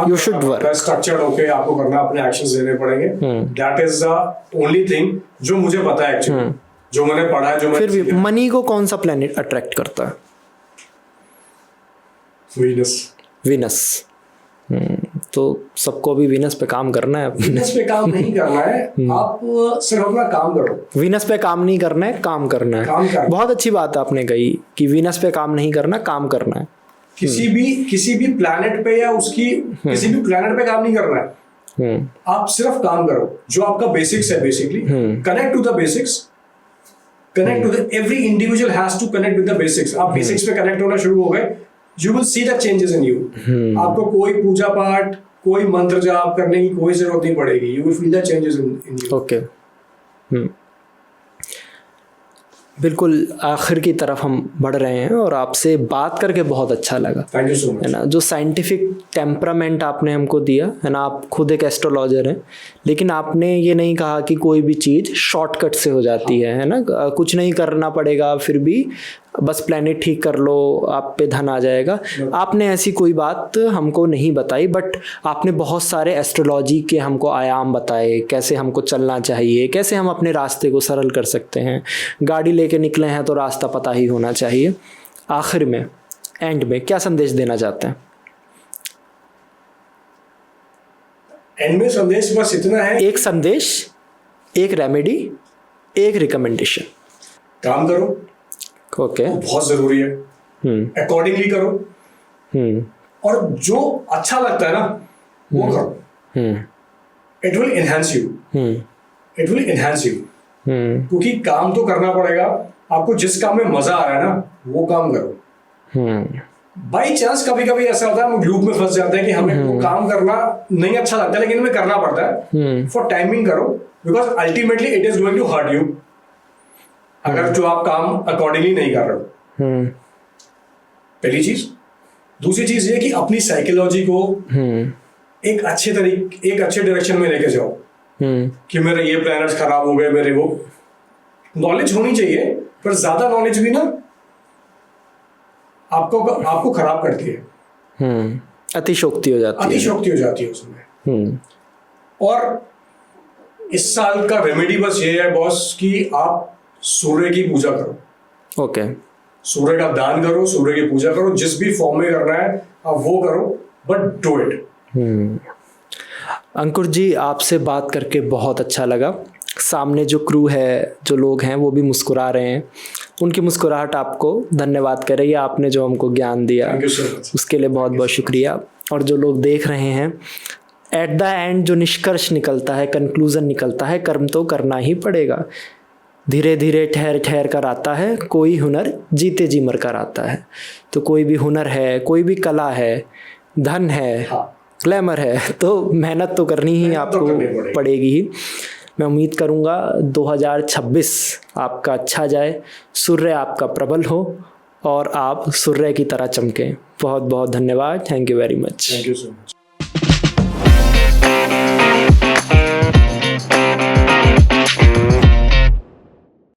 you should work structured होके आपको करना, अपने एक्शंस लेने पड़ेंगे। That is the only thing जो मुझे पता है एक्चुअली, जो मैंने पढ़ा है, जो फिर भी मनी को कौन सा प्लेनेट अट्रैक्ट करता है? वीनस। तो सबको अभी वीनस पे काम करना है। वीनस पे काम नहीं करना है, आप सिर्फ अपना काम करो। वीनस पे काम नहीं करना है, काम करना है। बहुत अच्छी बात आपने कही कि वीनस पे काम नहीं करना, काम करना है। किसी भी प्लैनेट पे या उसकी किसी भी प्लैनेट पे काम नहीं करना है, आप सिर्फ काम करो। जो आपका बेसिक्स है, basically connect to the basics, connect to the every individual has to connect with the basics. आप बेसिक्स पे कनेक्ट होना शुरू हो गए, you will see the changes in you. आपको कोई पूजा पाठ, कोई मंत्र जाप करने की कोई जरूरत नहीं पड़ेगी। You will feel the changes in you. Okay. बिल्कुल आखिर की तरफ हम बढ़ रहे हैं और आपसे बात करके बहुत अच्छा लगा। Thank you so much. है ना, जो साइंटिफिक टेम्परामेंट आपने हमको दिया है ना, आप खुद एक एस्ट्रोलॉजर हैं, लेकिन आपने ये नहीं कहा कि कोई भी चीज़ शॉर्टकट से हो जाती है ना, कुछ नहीं करना पड़ेगा, फिर भी बस प्लेनेट ठीक कर लो आप पे धन आ जाएगा। आपने ऐसी कोई बात हमको नहीं बताई, बट आपने बहुत सारे एस्ट्रोलॉजी के हमको आयाम बताए, कैसे हमको चलना चाहिए, कैसे हम अपने रास्ते को सरल कर सकते हैं। गाड़ी लेके निकले हैं तो रास्ता पता ही होना चाहिए। आखिर में, एंड में क्या संदेश देना चाहते हैं? एंड में संदेश बस इतना है, एक संदेश, एक रेमेडी, एक रिकमेंडेशन। काम करो, ओके, बहुत जरूरी है, अकॉर्डिंगली करो, और जो अच्छा लगता है ना वो करो। It will enhance you, it will enhance you, क्योंकि काम तो करना पड़ेगा। आपको जिस काम में मजा आ रहा है ना वो काम करो। बाई चांस कभी कभी ऐसा होता है हम ग्रुप में फंस जाते हैं कि हमें वो काम करना नहीं अच्छा लगता, लेकिन हमें करना पड़ता है। फॉर टाइमिंग करो, because ultimately it is going to hurt you अगर जो आप काम अकॉर्डिंगली नहीं कर रहे हो। पहली चीज। दूसरी चीज ये कि अपनी साइकोलॉजी को एक अच्छे डायरेक्शन में लेके जाओ कि मेरे ये प्लैनेट्स खराब हो गए, मेरे वो नॉलेज होनी चाहिए, पर ज्यादा नॉलेज भी ना आपको खराब करती है। अतिशोक्ति हो जाती है उसमें। और इस साल का रेमेडी बस ये है बॉस कि आप सूर्य की पूजा करो। ओके। सूर्य का दान करो, सूर्य की पूजा करो, जिस भी फॉर्म में करना है आप वो करो, बट डू इट। अंकुर जी, आपसे बात करके बहुत अच्छा लगा। सामने जो क्रू है, जो लोग हैं, वो भी मुस्कुरा रहे हैं। उनकी मुस्कुराहट आपको धन्यवाद कर रही है। आपने जो हमको ज्ञान दिया उसके लिए बहुत बहुत शुक्रिया। और जो लोग देख रहे हैं, एट द एंड जो निष्कर्ष निकलता है, कंक्लूजन निकलता है, कर्म तो करना ही पड़ेगा। धीरे धीरे ठहर ठहर कर आता है कोई हुनर, जीते जी मर कर आता है। तो कोई भी हुनर है, कोई भी कला है, धन है, ग्लैमर है, तो मेहनत तो करनी ही आपको पड़ेगी ही। मैं उम्मीद करूँगा 2026 आपका अच्छा जाए, सूर्य आपका प्रबल हो और आप सूर्य की तरह चमकें। बहुत बहुत धन्यवाद। Thank you very much. Thank you so much.